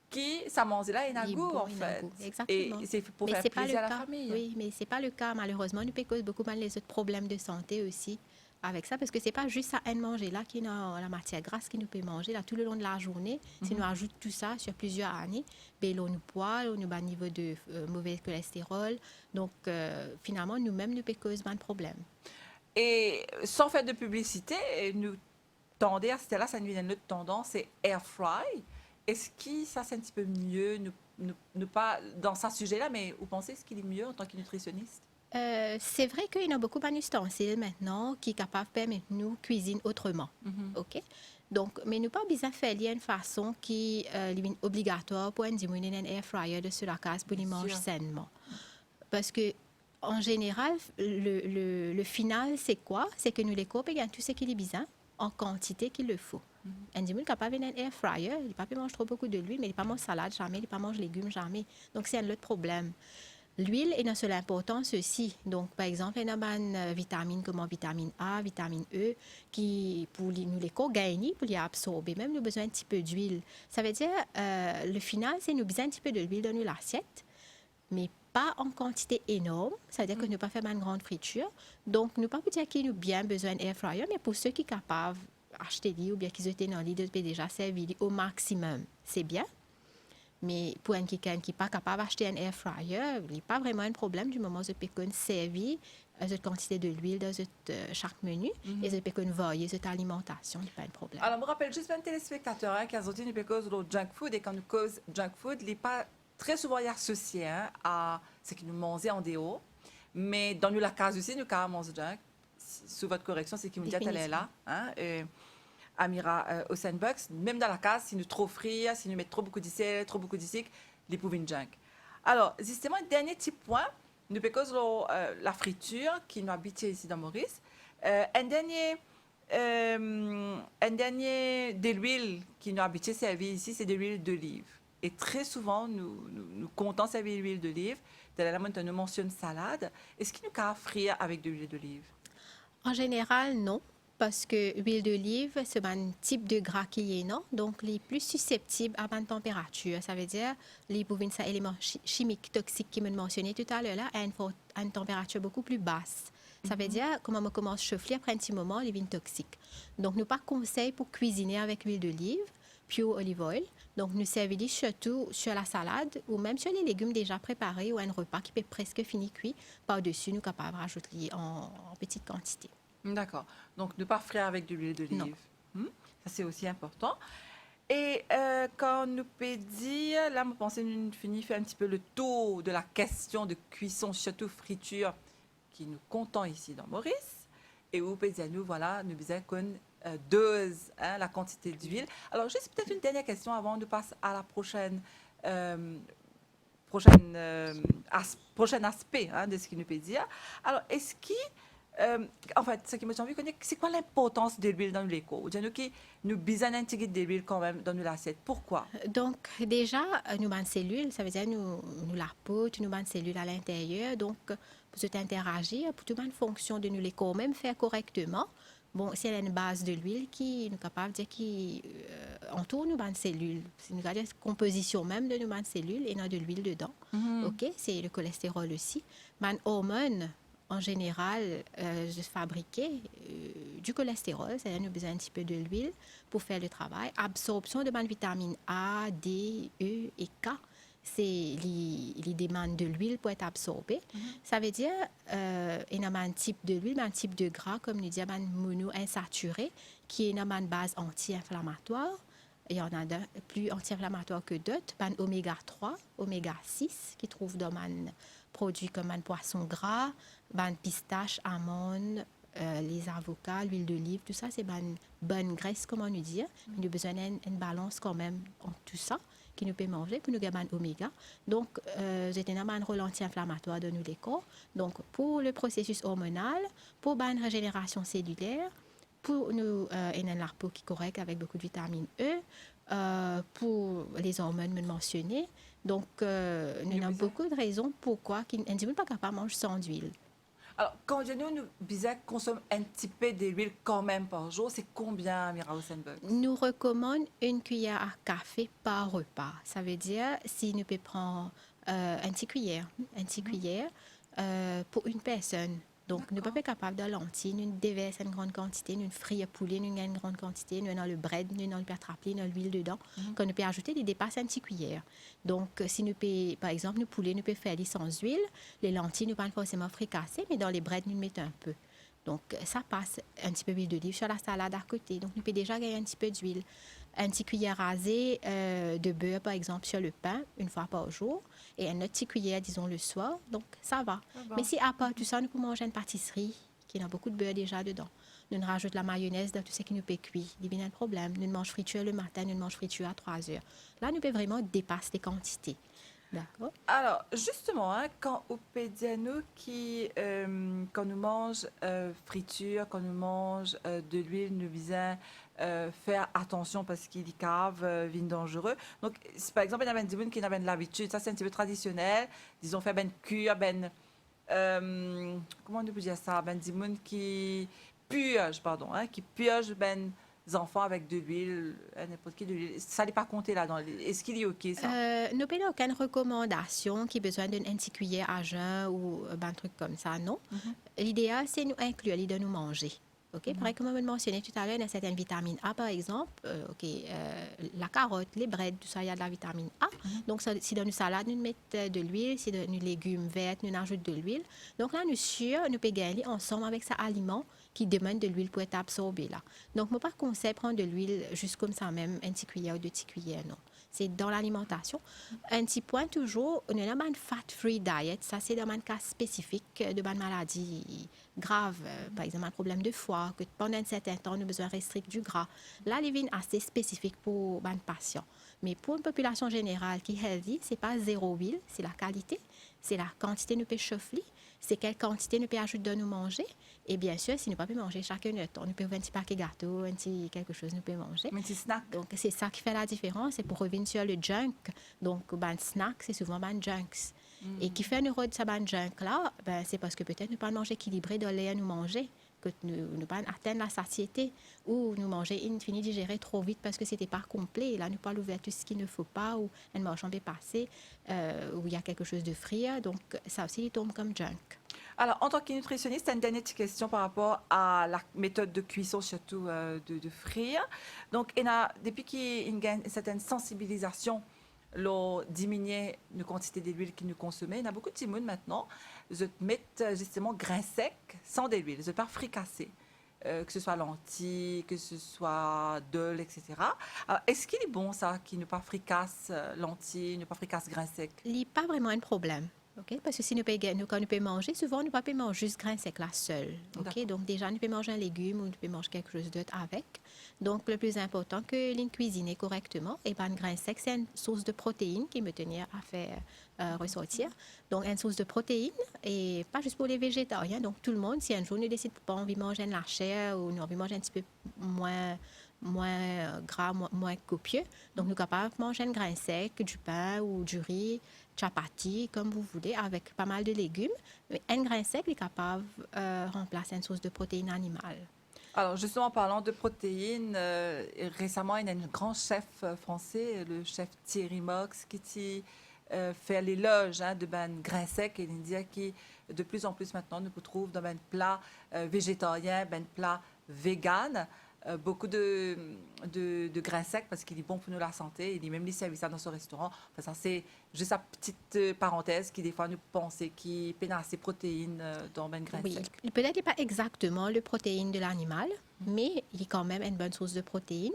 que ça mange là, il y a un goût, en fait. Exactement. Et c'est pour faire plaisir à la famille. Oui, mais ce n'est pas le cas. Malheureusement, nous cause beaucoup mal les autres problèmes de santé aussi avec ça, parce que ce n'est pas juste ça à manger là qui a la matière grasse qui nous peut manger là tout le long de la journée. Si nous ajoutons tout ça sur plusieurs années, ben, on nous poids, on nous a un niveau de mauvais cholestérol. Donc, finalement, nous-mêmes, nous peut causer plein de problèmes. Et sans faire de publicité, nous tendons à c'était là, ça nous vient une autre tendance, c'est air fry. Est-ce que ça, c'est un petit peu mieux, ne pas dans ce sujet-là, mais vous pensez ce qu'il est mieux en tant que nutritionniste? C'est vrai qu'il y a beaucoup d'ustensiles maintenant qui sont capables de permettre nous cuisiner autrement. OK? Donc, mais nous pas besoin de faire une façon qui est obligatoire pour diminuer un air fryer de sur la case pour les manger sainement. Parce que en général, le final, c'est quoi? C'est que nous les coupons tout ce qu'il est besoin en quantité qu'il le faut. Un dimanche capable d'un air fryer, il ne peut pas manger trop beaucoup de l'huile, mais il ne peut pas manger salade jamais, il ne peut pas manger légumes jamais. Donc, c'est un autre problème. L'huile est de l'importance aussi. Donc, par exemple, il y a des vitamines comme vitamine A, vitamine E, qui, pour nous les gagner, pour les absorber, même nous avons besoin un petit peu d'huile. Ça veut dire, le final, c'est nous avons besoin un petit peu d'huile dans l'assiette, mais pas en quantité énorme. Ça veut dire que nous ne pas faire une grande friture. Donc, nous ne pas dire qu'il nous bien besoin d'un air fryer, mais pour ceux qui sont capables d'acheter l'huile ou bien qui étaient dans l'idée de déjà servir au maximum, c'est bien. Mais pour quelqu'un qui n'est pas capable d'acheter un air fryer, il n'y a pas vraiment un problème du moment où il peut servir cette quantité de l'huile dans chaque menu et il peut varier cette alimentation, il n'y a pas de problème. Alors, je me rappelle juste un téléspectateur qui a dit que cause de junk food et quand nous cause junk food, il n'est pas très souvent associé à ce que nous mangeons en déo. Mais dans la case aussi, nous avons mangé junk. Sous votre correction, c'est qui me dit qu'elle est là. Amira Osenbucks, même dans la case, si nous trop frire, si nous mettons trop beaucoup de sel, trop beaucoup de sucre, les pouvons junk. Alors, justement, dernier petit point, nous peuvent la friture qui nous habite ici dans Maurice. Un dernier de l'huile qui nous habite servir ici, c'est de l'huile d'olive. Et très souvent, nous comptons servir l'huile d'olive. De la manière nous mentionne salade. Est-ce qu'il nous a frire avec de l'huile d'olive? En général, non. Parce que l'huile d'olive, c'est un type de gras qui est non, donc les plus susceptibles à bonne température. Ça veut dire les éléments chimiques toxiques qui me mentionné tout à l'heure là à une température beaucoup plus basse. Ça veut dire comment on commence à chauffer après un petit moment, les vignes toxiques. Donc nous pas conseil pour cuisiner avec l'huile d'olive, pure olive oil. Donc nous servons surtout sur la salade ou même sur les légumes déjà préparés ou un repas qui peut presque fini cuit. Par-dessus, nous sommes capables de rajouter en petite quantité. D'accord. Donc, ne pas frire avec de l'huile d'olive. Ça, c'est aussi important. Et quand nous peut dire, là, je pense que nous finissons faire un petit peu le tour de la question de cuisson, surtout friture, qui nous comptons ici dans Maurice. Et où peut dire, nous, voilà, nous disons qu'on dose la quantité d'huile. Alors, juste peut-être une dernière question avant de passer à la prochaine aspect de ce qu'il nous peut dire. Alors, est-ce qu'il en fait, ce qui me semble connaître, c'est quoi l'importance de l'huile dans l'éco? Ou bien qui nous besoin d'un petit de l'huile quand même dans l'assiette. Pourquoi? Donc déjà, nous avons une cellule, ça veut dire nous la peau, nous avons une cellule à l'intérieur. Donc pour tout interagir, pour toute une fonction de nous l'éco même faire correctement. Bon, c'est une base de l'huile qui nous capable de dire qui entoure nous une cellule. C'est une composition même de nous une cellule et on a de l'huile dedans. Ok, c'est le cholestérol aussi. Une hormone en général, fabriquer du cholestérol, c'est-à-dire nous avons besoin un petit peu de l'huile pour faire le travail. Absorption de vitamines A, D, E et K, c'est les demandes de l'huile pour être absorbées. Ça veut dire il y a un type de l'huile, un type de gras, comme nous disons, mono insaturé, qui est une base anti-inflammatoire. Il y en a plus anti-inflammatoires que d'autres. Ben, oméga 3, oméga 6, qui trouvent dans un produits comme un poisson gras, ben, pistache, amandes, les avocats, l'huile d'olive, tout ça, c'est une bonne graisse, comme on nous dit. Il nous a besoin d'une balance quand même entre tout ça qui nous peut manger pour nous gagner un oméga. Donc, j'ai un rôle anti-inflammatoire de nous les corps. Donc, pour le processus hormonal, pour une régénération cellulaire, pour nous, la peau qui est correcte avec beaucoup de vitamine E, pour les hormones me mentionner. Donc, nous avons beaucoup de raisons pourquoi on n'est pas capable de manger sans huile. Alors, quand nous disons consomme un petit peu d'huile quand même par jour, c'est combien, Mira Rosenberg? Nous recommandons une cuillère à café par repas. Ça veut dire si nous pouvons prendre une petite cuillère pour une personne. Donc, nous ne sommes pas capables de lentilles, nous déverser une grande quantité, nous frire poulet, nous une grande quantité, nous dans le bread, nous dans le pertrapli, nous l'huile dedans. Quand nous pouvons ajouter, il dépasse une petite cuillère. Donc, si nous pouvons, par exemple, nous poulet, nous pouvons faire sans huile, les lentilles, nous ne pouvons pas forcément fricasser, mais dans les breads, nous mettons un peu. Donc, ça passe un petit peu d'huile d'olive sur la salade à côté. Donc, nous pouvons déjà gagner un petit peu d'huile. Un petit cuillère rasée de beurre, par exemple, sur le pain, une fois par jour. Et une autre petite cuillère, disons, le soir. Donc, ça va. Mais si à part tout ça, nous pouvons manger une pâtisserie qui a beaucoup de beurre déjà dedans. Nous rajoutons la mayonnaise dans tout ce qui nous peut cuire. Il y a un problème. Nous mangons friture le matin, nous mangons friture à 3 heures. Là, nous pouvons vraiment dépasser les quantités. D'accord. Alors, justement, quand au pédiano quand nous mange friture, quand nous mange de l'huile, nous visons faire attention parce qu'il y cave, vin dangereux. Donc, si, par exemple, il y a des gens qui ont l'habitude, ça c'est un petit peu traditionnel, disons faire ben cure, comment on peut dire ça, ben des gens qui purge, pardon, qui purge ben enfants avec de l'huile, n'importe qui de l'huile. Ça n'est pas compté là. Est-ce qu'il est OK, ça? Nous n'avons aucune recommandation qui a besoin d'une petite cuillère à jeun ou un truc comme ça, non. L'idéal, c'est nous inclure, de nous manger. Okay? Pareil comme on mentionnait tout à l'heure, il y a certaines vitamines A, par exemple. La carotte, les breads, tout ça, il y a de la vitamine A. Donc, si dans une salade, nous mettons de l'huile, si dans nos légumes verts, nous ajoutons de l'huile. Donc là, nous sommes nous pouvons gagner ensemble avec cet aliment qui demande de l'huile pour être absorbé là. Donc, moi, pas conseil prendre de l'huile juste comme ça même, un petit cuillère ou deux petites cuillères, non. C'est dans l'alimentation. Un petit point toujours, on a une fat-free diet. Ça, c'est dans un cas spécifique de une maladie grave, par exemple un problème de foie, que pendant un certain temps, on a besoin de restreindre du gras. Là, les vins assez spécifiques pour un patient. Mais pour une population générale qui est healthy, ce n'est pas zéro huile, c'est la qualité, c'est la quantité nous peut chauffer, c'est quelle quantité nous peut ajouter de nous manger. Et bien sûr, si nous ne pouvons pas manger chacun notre temps, nous pouvons un petit paquet gâteau, un petit quelque chose, nous pouvons manger. Un petit snack. Donc, c'est ça qui fait la différence. C'est pour revenir sur le junk. Donc, snack, c'est souvent junks. Et qui fait nous rôde ça junk là, c'est parce que peut-être nous pas manger équilibré dans l'air nous manger, que nous pas atteindre la satiété ou nous manger fini digérer trop vite parce que c'était pas complet. Là, nous pas l'ouvert tout ce qu'il ne faut pas ou un marchand est passé où il y a quelque chose de frit. Donc, ça aussi, il tombe comme junk. Alors, en tant que nutritionniste, une dernière petite question par rapport à la méthode de cuisson, surtout de frire. Donc, depuis qu'il y a une certaine sensibilisation, diminuer la quantité d'huile que nous consommons, il y a beaucoup de timons maintenant, ils mettent justement grains secs sans d'huile, ils ne pas fricasser. Que ce soit lentilles, que ce soit dol, etc. Alors, est-ce qu'il est bon, ça, qui ne pas fricasse lentilles, ne pas fricasse grains secs? Il n'y a pas vraiment un problème. Okay? Parce que si quand nous pouvons manger, souvent, nous ne pouvons pas manger juste grain sec là seul. Okay? Donc, déjà, nous pouvons manger un légume ou nous pouvons manger quelque chose d'autre avec. Donc, le plus important, que l'une cuisine correctement. Et bien, le grain sec, c'est une source de protéines qui me tenir à faire ressortir. Donc, une source de protéines et pas juste pour les végétariens. Donc, tout le monde, si un jour nous décide pas envie de manger de la chair ou nous envie de manger un petit peu moins gras, moins copieux. Donc, nous sommes capables de manger un grain sec, du pain ou du riz, chapati, comme vous voulez, avec pas mal de légumes. Mais un grain sec est capable de remplacer une source de protéines animales. Alors, justement, en parlant de protéines, récemment, il y a un grand chef français, le chef Thierry Mox, qui fait l'éloge de grain sec et il dit que de plus en plus maintenant, nous retrouvons dans un plat végétarien, un plat vegan. beaucoup de grains secs parce qu'il est bon pour nous la santé. Il dit même lui servir ça dans son restaurant. Enfin, ça, c'est juste sa petite parenthèse qui, des fois, nous pensons qu'il peine assez protéines dans ben grains Oui, secs. peut-être pas exactement le protéine de l'animal, mais il est quand même une bonne source de protéines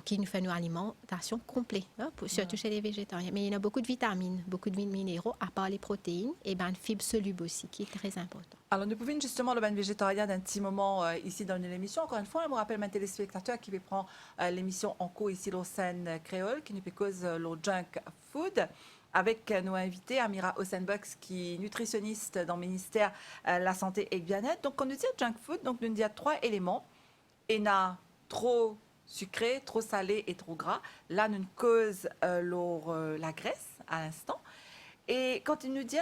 qui nous fait une alimentation complète, hein, surtout chez les végétariens. Mais il y a beaucoup de vitamines, beaucoup de minéraux, à part les protéines, et ben, fibres solubles aussi, qui est très important. Alors, nous pouvons justement le ban végétarien d'un petit moment ici dans l'émission. Encore une fois, je me rappelle mes téléspectateurs qui prend l'émission en cours ici au scène créole, qui nous cause le junk food, avec nos invités, Amira Ossenbox, qui est nutritionniste dans le ministère de la Santé et Bien-être. Donc, quand nous dit junk food, donc, nous disons 3 éléments. Il y a trop sucré, trop salé et trop gras. Là, nous cause la graisse à l'instant. Et quand il nous dit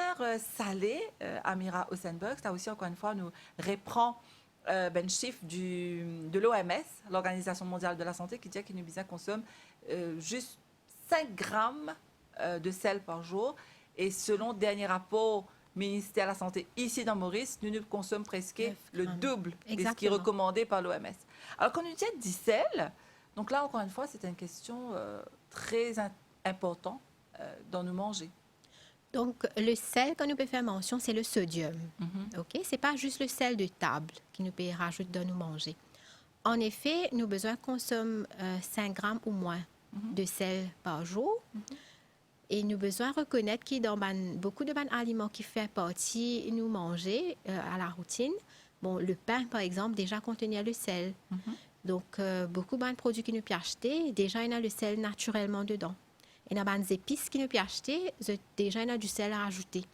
salé, Amira Ossenbox, là aussi, encore une fois, nous reprend le chiffre de l'OMS, l'Organisation mondiale de la santé, qui dit qu'il nous consomme juste 5 grammes de sel par jour. Et selon le dernier rapport ministère de la Santé ici dans Maurice, nous consommons presque le double de ce qui est recommandé par l'OMS. Alors, quand on dit sel, donc là, encore une fois, c'est une question très importante dans nous manger. Donc, le sel, quand nous peut faire mention, c'est le sodium. OK? Ce n'est pas juste le sel de table qui nous peut rajouter dans nous manger. En effet, nous avons besoin de consommer 5 grammes ou moins de sel par jour. Et nous avons besoin de reconnaître que dans beaucoup de aliments qui font partie de nous manger à la routine, bon, le pain, par exemple, déjà contenait le sel. Donc, beaucoup de produits que nous pouvons acheter, déjà, il y a le sel naturellement dedans. Et dans les épices que nous pouvons acheter, déjà, il y a du sel à rajouter.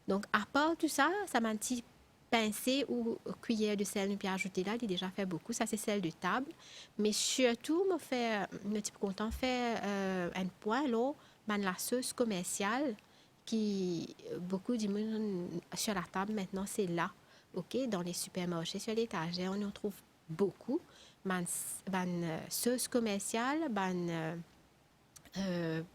Donc, à part tout ça, ça m'a un petit pincée ou cuillère de sel que nous pouvons ajouter là, il est déjà fait beaucoup. Ça, c'est sel de table. Mais surtout, je suis content de faire un point là, la sauce commerciale qui, beaucoup de monde sur la table maintenant, c'est là. OK? Dans les supermarchés, sur l'étagère, on en trouve beaucoup. Sauce commerciale,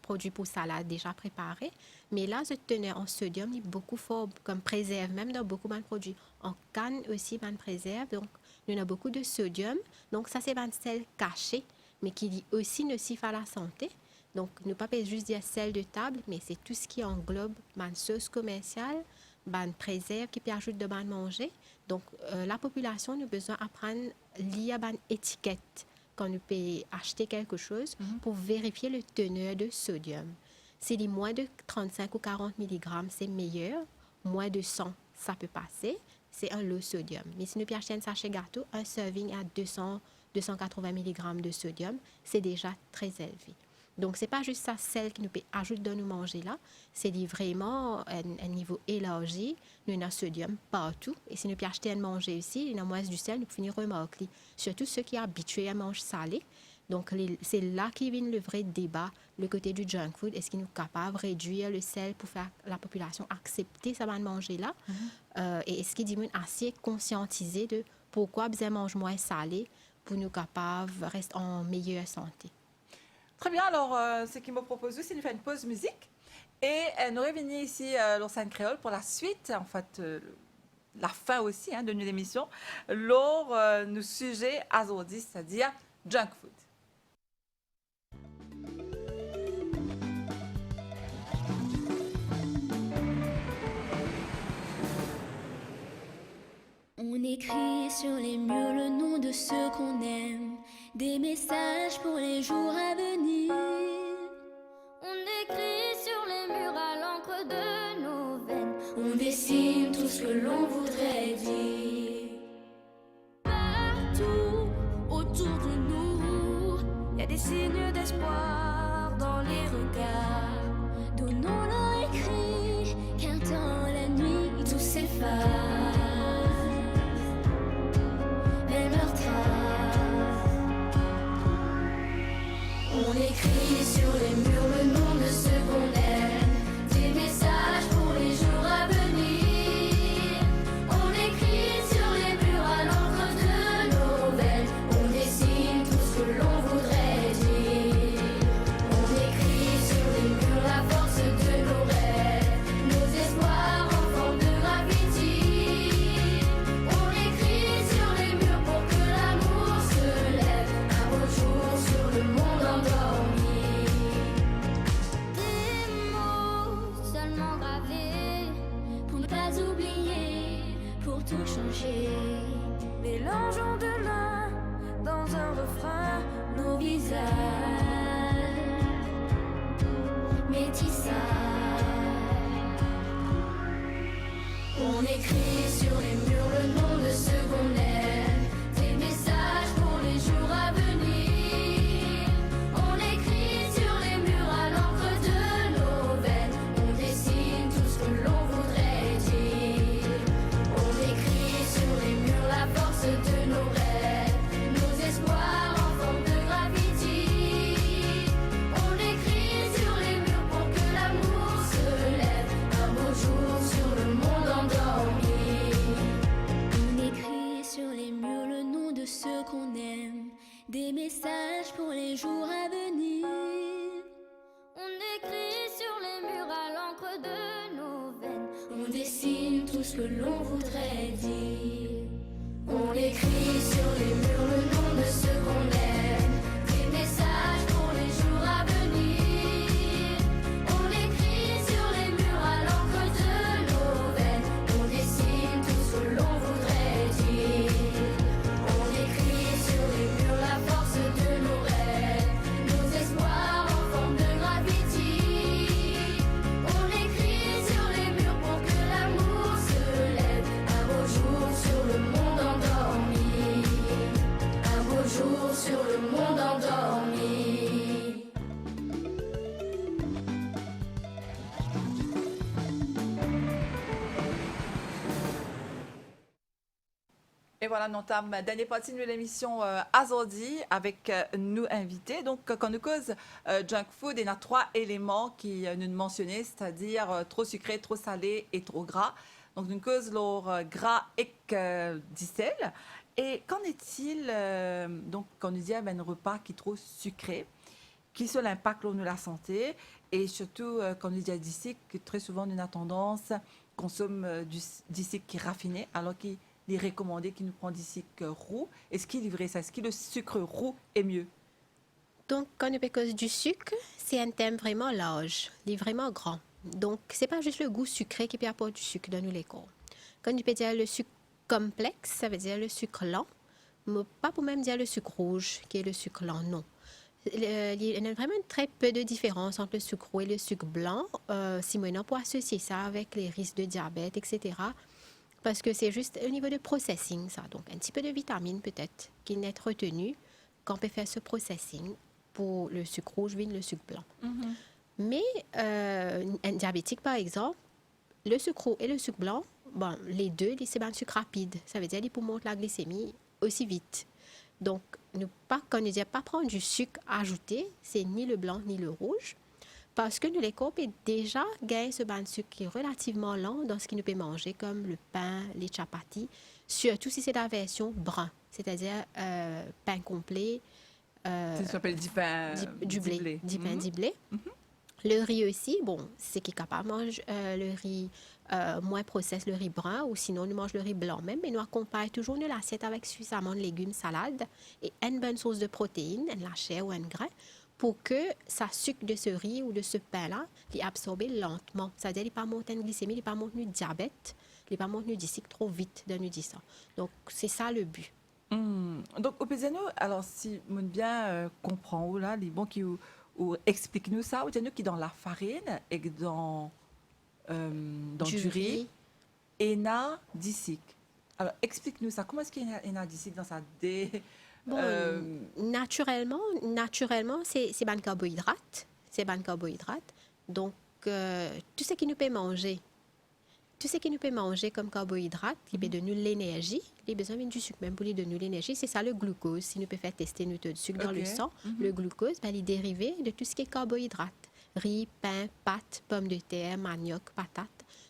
produits pour salade déjà préparés. Mais là, je tenais en sodium, il est beaucoup fort comme préserve, même dans beaucoup de produits. En canne aussi, préserve. Donc, il y a beaucoup de sodium. Donc, ça, c'est un sel caché, mais qui est aussi nocif à la santé. Donc, ne pas juste dire sel de table, mais c'est tout ce qui englobe une sauce commerciale, une préserve qui peut ajouter de manger. Donc, la population a besoin d'apprendre à lire une étiquette quand on peut acheter quelque chose pour vérifier le teneur de sodium. Si c'est moins de 35 ou 40 mg, c'est meilleur. Moins de 100, ça peut passer. C'est un low sodium. Mais si nous pouvons acheter un sachet gâteau, un serving à 280 mg de sodium, c'est déjà très élevé. Donc, ce n'est pas juste ça, sel qui nous peut ajouter dans nous manger là. C'est vraiment un niveau élargi. Nous avons sodium partout. Et si nous pouvons acheter un manger ici, il y a moins du sel, nous pouvons finir remarquer. Surtout ceux qui sont habitués à manger salé. Donc, c'est là qu'il vient le vrai débat, le côté du junk food. Est-ce qu'il nous capable de réduire le sel pour faire la population accepter ça va manger là? Et est-ce qu'il est assez conscientisé de pourquoi besoin manger moins salé pour nous capables de rester en meilleure santé? Très bien, alors ce qu'il me propose, c'est de faire une pause musique et nous revenir ici dans scène créole pour la suite, en fait, la fin aussi de notre émission, lors nos sujets aujourd'hui, c'est-à-dire junk food. On écrit sur les murs le nom de ceux qu'on aime, des messages pour les jours à venir. On écrit sur les murs à l'encre de nos veines, on dessine tout ce que l'on voudrait dire. Partout autour de nous, il y a des signes d'espoir dans les regards. Donnons-leur écrit qu'un temps la nuit tout s'efface. On écrit sur les murs le nom de ceux qu'on aime, des messages pour les jours à venir. On écrit sur les murs à l'encre de nos veines, on dessine tout ce que l'on voudrait dire. On écrit sur les murs la force de nos rêves, nos espoirs en forme de graffiti. On écrit sur les murs pour que l'amour métissage. On écrit sur les murs le nom de ceux qu'on aime, des messages pour les jours à venir. On écrit sur les murs à l'encre de nos veines, on dessine tout ce que l'on voudrait dire. On écrit sur les murs la force de nos rêves, nos espoirs en forme de graffiti. On écrit sur les murs pour que l'amour se lève un beau jour sur le monde endormi. On écrit sur les murs le nom de ceux qu'on aime, des messages pour les jours à venir. On écrit sur les murs à l'encre de nos veines, on dessine tout ce que l'on voudrait dire. On écrit sur les murs le nom de ceux qu'on aime, des messages pour les jours à venir. On écrit sur les murs à l'encre de nos veines, on dessine tout ce que l'on voudrait dire. On écrit sur les murs la force de nos rêves, nos espoirs en forme de graffiti. On écrit sur les murs pour que l'amour se lève un beau jour sur le monde endormi. Un beau jour sur le monde endormi. Et voilà, nous entamons la dernière partie de l'émission Azordi avec nous invités. Donc, quand nous cause junk food, il y a 3 éléments qui nous mentionnent, c'est-à-dire trop sucré, trop salé et trop gras. Donc, nous cause leur gras et du sel. Et qu'en est-il, donc, quand nous dit un repas qui est trop sucré, qui seul impact sur la santé, et surtout quand nous dit d'ici, que très souvent nous avons tendance à consommer du sucre qui est raffiné, alors qu'il est recommandé qu'il nous prend du sucre roux. Est-ce qu'il est vrai ça? Est-ce que le sucre roux est mieux? Donc, quand on parle cause du sucre, c'est un thème vraiment large, il est vraiment grand. Donc, c'est pas juste le goût sucré qui peut apporter du sucre dans les corps. Quand on peut dire le sucre complexe, ça veut dire le sucre lent, mais pas pour même dire le sucre rouge, qui est le sucre lent, non. Il y a vraiment très peu de différence entre le sucre roux et le sucre blanc, si maintenant pour associer ça avec les risques de diabète, etc. Parce que c'est juste au niveau de processing, ça. Donc, un petit peu de vitamine peut-être qui n'est retenu quand on peut faire ce processing pour le sucre rouge ou le sucre blanc. Mm-hmm. Mais un diabétique, par exemple, le sucre roux et le sucre blanc, bon, les deux, c'est un sucre rapide. Ça veut dire qu'ils peuvent monter la glycémie aussi vite. Donc, quand on ne dit pas prendre du sucre ajouté, c'est ni le blanc ni le rouge. Parce que nous, les corps, peut déjà gagner ce bain de sucre qui est relativement lent dans ce qu'ils nous peut manger, comme le pain, les chapatis, surtout si c'est la version brun, c'est-à-dire pain complet. Ça s'appelle du pain du blé. Du pain du blé. Mhm. Le riz aussi, bon, c'est qui est capable de manger le riz moins processé, le riz brun, ou sinon, nous mange le riz blanc même, mais nous accompagnons toujours notre assiette avec suffisamment de légumes, salades et une bonne source de protéines, la chair ou un grain, pour que ça sucre de ce riz ou de ce pain-là, il absorbe lentement. C'est-à-dire, il ne pas monter une glycémie, il ne pas monter du diabète, il ne pas monter du sucre trop vite dans nous ça. Donc, c'est ça le but. Donc, au Pézano, alors si on bien comprend là, les bons qui ou explique-nous ça, ou nous qui dans la farine et dans du riz, et na disic. Alors, explique-nous ça. Comment est-ce qu'il y a disic dans sa Bon, naturellement, c'est ban carbohydrate. C'est ban carbohydrate. Donc, tout ce qui nous peut manger, comme carbohydrate, qui peut donner l'énergie, il a besoin du sucre même pour lui donner l'énergie. C'est ça le glucose. Si nous pouvons faire tester notre taux de sucre dans le sang, le glucose, il est dérivé de tout ce qui est carbohydrate. Riz, pain, pâtes, pommes de terre, manioc, patates.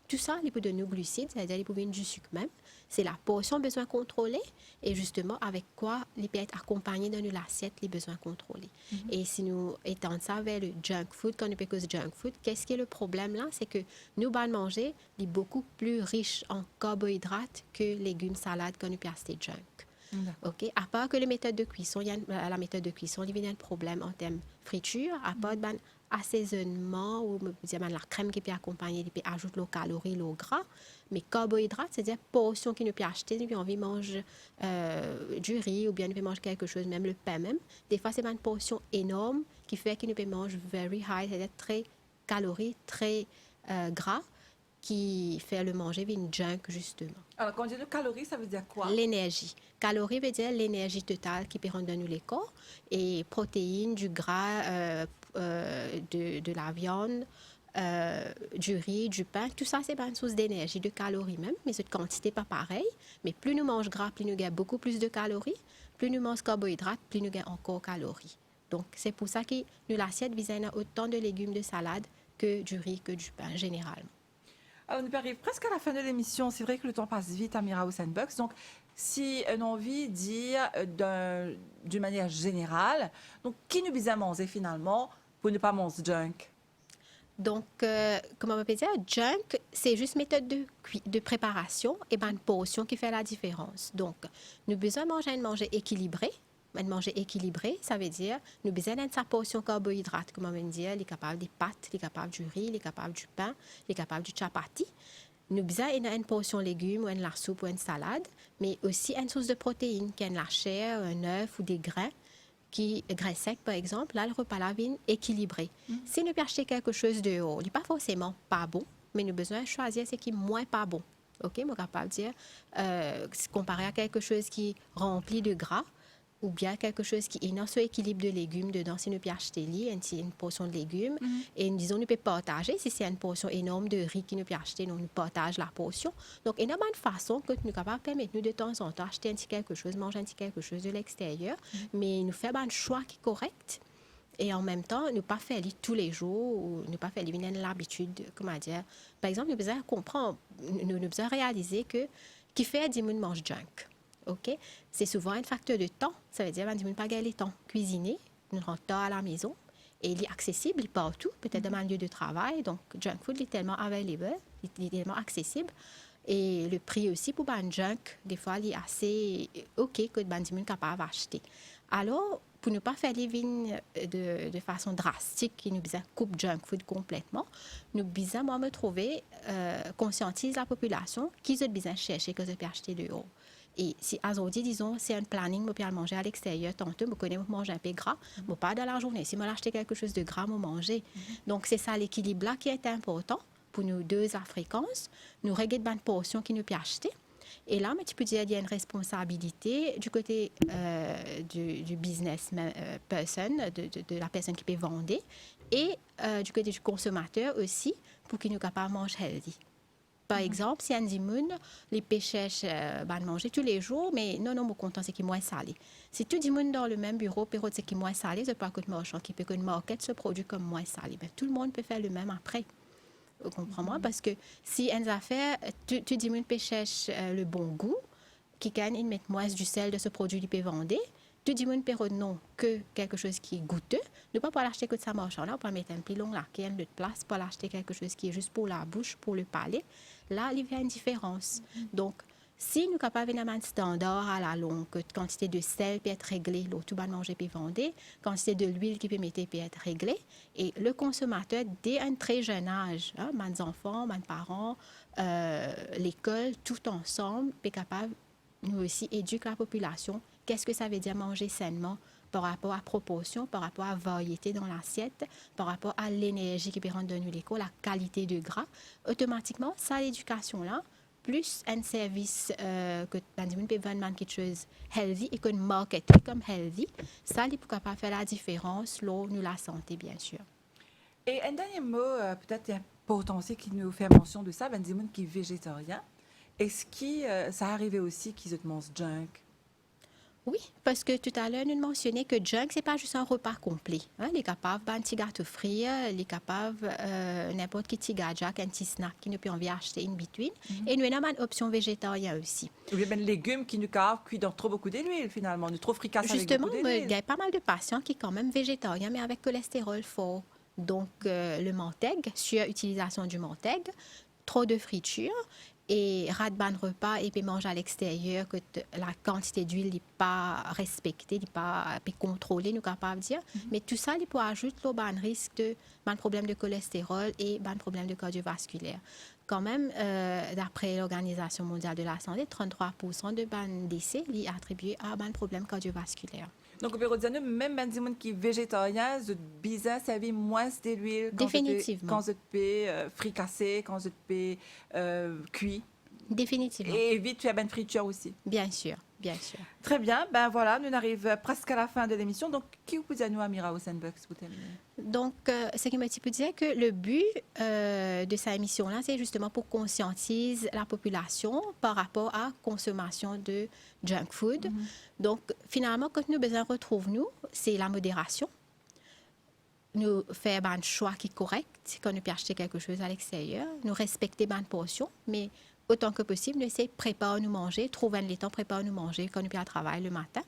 Tout ça, il peut donner du glucide, c'est-à-dire il peut donner du sucre même. C'est la portion besoin contrôlée et justement avec quoi il peut être accompagné dans l'assiette, les besoins contrôlés. Et si nous étendons ça vers le junk food, quand on peut cause junk food, qu'est-ce qui est le problème là? C'est que nous, allons manger, il est beaucoup plus riche en carbohydrates que légumes, salades, quand on peut acheter junk. Okay? À part que les méthodes de cuisson, il y a la méthode de cuisson, il y a un problème en termes friture, à part assaisonnement ou la crème qui peut accompagner, qui peut ajouter les calories, les gras. Mais carbohydrates, c'est-à-dire portion qui nous peut acheter, nous on mange du riz ou bien nous peut manger quelque chose, même le pain même. Des fois, c'est une portion énorme qui fait que nous peut manger very high, c'est-à-dire très calories, très gras, qui fait le manger une junk justement. Alors, quand on dit de calories, ça veut dire quoi? L'énergie. Calories veut dire l'énergie totale qui peut rendre dans nous les corps. Et protéines, du gras, de la viande, du riz, du pain, tout ça, c'est une source d'énergie, de calories même, mais cette quantité pas pareille. Mais plus nous mangeons gras, plus nous gagnons beaucoup plus de calories. Plus nous mangeons carbohydrates, plus nous gagnons encore calories. Donc, c'est pour ça que nous, l'assiette vise à autant de légumes, de salade que du riz, que du pain, généralement. Alors, on arrive presque à la fin de l'émission. C'est vrai que le temps passe vite à Mira Sandbox. Donc, si on a envie de dire d'une manière générale, donc, qui nous bise à manger finalement pour ne pas manger junk? Donc, comment on peut dire, junk, c'est juste méthode de préparation et une portion qui fait la différence. Donc, nous avons besoin de manger équilibré. Manger équilibré, ça veut dire nous avons besoin de sa portion carbohydrate, comme on veut dire, il est capable des pâtes, il est capable du riz, il est capable du pain, il est capable du chapati. Nous avons besoin d'une portion légumes, ou de la soupe, ou une salade, mais aussi une source de protéines, qui est de la chair, un œuf ou des grains, grains secs par exemple. Là, le repas là vient équilibré. Si nous achetons quelque chose de haut, il n'est pas forcément pas bon, mais nous avons besoin de choisir ce qui est moins pas bon. OK, je suis capable de dire, comparé à quelque chose qui est rempli de gras, ou bien quelque chose qui est dans ce équilibre de légumes dedans, si nous pouvons acheter une portion de légumes, et disons, nous pouvons partager, si c'est une portion énorme de riz qui nous peut acheter, nous partageons la portion. Donc, il y a une façon que nous sommes capables de permettre nous de temps en temps acheter un petit quelque chose, manger un petit quelque chose de l'extérieur, mais nous faisons un choix qui est correct, et en même temps, ne pas faire tous les jours, ou ne pas faire l'habitude, comment dire. Par exemple, nous devons comprendre, nous devons réaliser que qui fait 10 000 mange junk. OK? C'est souvent un facteur de temps. Ça veut dire qu'on ne pas gagner le temps. Cuisiner, nous rentrons tard à la maison, et il est accessible partout, peut-être dans un lieu de travail. Donc, junk food est tellement available, il est tellement accessible. Et le prix aussi pour un junk, des fois, il est assez OK que les gens capable d'acheter. Alors, pour ne pas faire les vignes de façon drastique, qui nous besoin coupe junk food complètement, nous besoin, moi, me trouver, conscientise la population qui a besoin de chercher, que je peux acheter dehors. Et si aujourd'hui, disons, c'est un planning, je peux manger à l'extérieur, tantôt, je connais manger un peu gras, mais pas dans la journée. Si je acheter quelque chose de gras, je manger. Donc, c'est ça l'équilibre-là qui est important pour nous deux Africains. Nous regardons une portion qui nous peut acheter. Et là, mais tu peux dire qu'il y a une responsabilité du côté du business person, de la personne qui peut vendre, et du côté du consommateur aussi, pour qu'il nous capable de manger healthy. Par exemple, si on dit les pêcheurs manger tous les jours, mais non, mon content, c'est qu'il est moins salé. Si tout le monde dans le même bureau, c'est qu'il est moins salé, c'est pas que le marchand qui peut que le market se produit comme moins salé. Mais tout le monde peut faire le même après. Vous comprenez? Parce que si une affaire, tu dis que pêcheur le bon goût, qui gagne, il met moins du sel de ce produit qu'il peut vendre. Tu dis que peut non que quelque chose qui est goûteux, ne pas l'acheter que de sa marchand là, on peut mettre un pilon là, qui a de place pour l'acheter quelque chose qui est juste pour la bouche, pour le palais. Là, il y a une différence. Donc, si nous sommes capables d'avoir un standard à la longue, que quantité de sel peut être réglée, l'autre va manger peut vendre, quantité de l'huile qui peut mettre peut être réglée, et le consommateur, dès un très jeune âge, mes enfants, mes parents, l'école, tout ensemble, est capable, nous aussi, éduquer la population. Qu'est-ce que ça veut dire manger sainement par rapport à proportion, par rapport à variété dans l'assiette, par rapport à l'énergie qui peut rendre dans l'école, la qualité de gras. Automatiquement, ça, l'éducation-là, plus un service que les peut vendre quelque chose healthy et que marketer comme healthy, ça, il est capable de faire la différence, là, nous la santé, bien sûr. Et un dernier mot, peut-être important aussi, qui nous fait mention de ça, ben, des gens qui est végétarien. Est-ce que ça arrivait aussi qu'ils mangent junk? Oui, parce que tout à l'heure, nous mentionnions que junk, ce n'est pas juste un repas complet. Il est capable d'un petit gâteau frit, il est capable n'importe quel petit gadget, un petit snack qui nous peut envie acheter in between. Et nous avons une option végétarienne aussi. Ou bien les légumes qui nous cuisent dans trop beaucoup d'huile finalement, nous trop fricassent avec justement, beaucoup d'huile. Il y a pas mal de patients qui sont quand même végétariens, mais avec cholestérol fort. Donc, le mentègue, sur utilisation du mentègue, trop de friture. et rate ban repas et puis mange à l'extérieur, que la quantité d'huile n'est pas respectée, n'est pas contrôlée, nous capables de dire. Mais tout ça, il peut ajouter le ban risque de ban problème de cholestérol et ban problème de cardiovasculaire. Quand même, d'après l'Organisation mondiale de la santé, 33% de ban décès est attribué à ban problème cardiovasculaire. Donc, au bureau de Zanou, même ben, des gens qui sont végétariens, c'est bizarre, ça vit moins de l'huile. Définitivement. Quand vous êtes fricassé, quand vous êtes cuit. Définitivement. Et vite faire une friture aussi. Bien sûr, bien sûr. Très bien. Ben voilà, nous arrivons presque à la fin de l'émission. Donc, qui vous dit à nous, Amira Hossenbuck, pour terminer? Donc, ce qui me dit dire que le but de cette émission-là, c'est justement pour conscientiser la population par rapport à la consommation de junk food. Donc, finalement, quand nous besoin retrouve nous, c'est la modération. Nous faire un choix qui est correct quand nous peut acheter quelque chose à l'extérieur. Nous respecter une portion, mais autant que possible, nous essayer de préparer nous manger, trouver le temps préparer nous manger quand nous peut à travail le matin.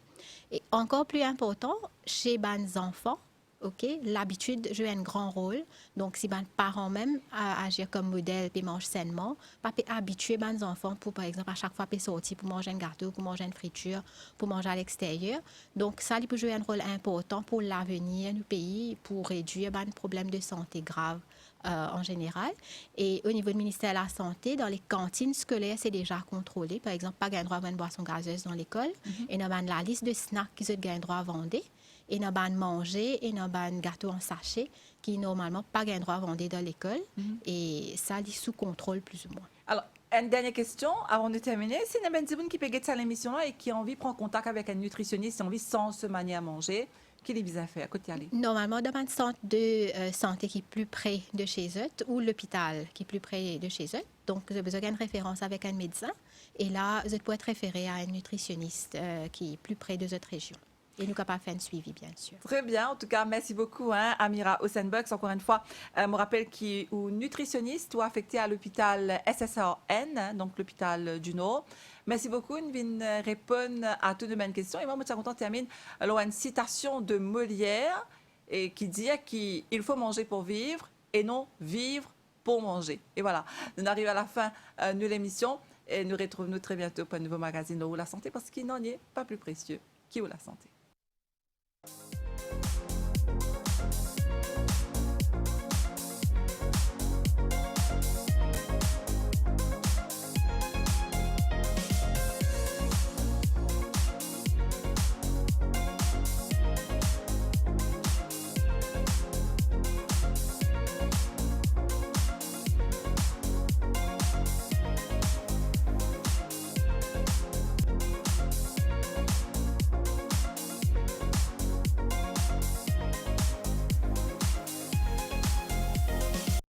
Et encore plus important, chez les enfants, OK, l'habitude joue un grand rôle. Donc, si les parents même agir comme modèle et mangent sainement, pas habituer les enfants pour, par exemple, à chaque fois sortir pour manger un gâteau, pour manger une friture, pour manger à l'extérieur. Donc, ça, il peut jouer un rôle important pour l'avenir du pays, pour réduire les problèmes de santé graves en général. Et au niveau du ministère de la Santé, dans les cantines scolaires, c'est déjà contrôlé. Par exemple, pas gain droit à une boisson gazeuse dans l'école. Et nous avons la liste de snacks qu'ils ont gain droit à vendre. Et nous avons manger et nous avons gâteau en sachet qui normalement pas gain droit à vendre dans l'école. Et ça, il est sous contrôle plus ou moins. Alors, une dernière question avant de terminer. Si vous avez des gens qui peuvent être à l'émission et qui ont envie de prendre contact avec un nutritionniste, qui ont envie sans se manier à manger, qu'est-ce qu'ils ont faire? Côté aller. Normalement, dans un centre de santé qui est plus près de chez eux ou l'hôpital qui est plus près de chez eux. Donc, vous avez besoin d'une référence avec un médecin. Et là, vous pouvez être référé à un nutritionniste qui est plus près de votre région. Et nous capables de faire un suivi, bien sûr. Très bien. En tout cas, merci beaucoup, Amira Hossenbuck. Encore une fois, je me rappelle qui est nutritionniste ou affecté à l'hôpital SSRN, donc l'hôpital du Nord. Merci beaucoup. Nous venons répondre à toutes mes questions. Et moi, je suis contente de terminer alors une citation de Molière et qui dit qu'il faut manger pour vivre et non vivre pour manger. Et voilà, nous arrivons à la fin de l'émission et nous retrouvons très bientôt pour un nouveau magazine de la santé parce qu'il n'en est pas plus précieux que la santé.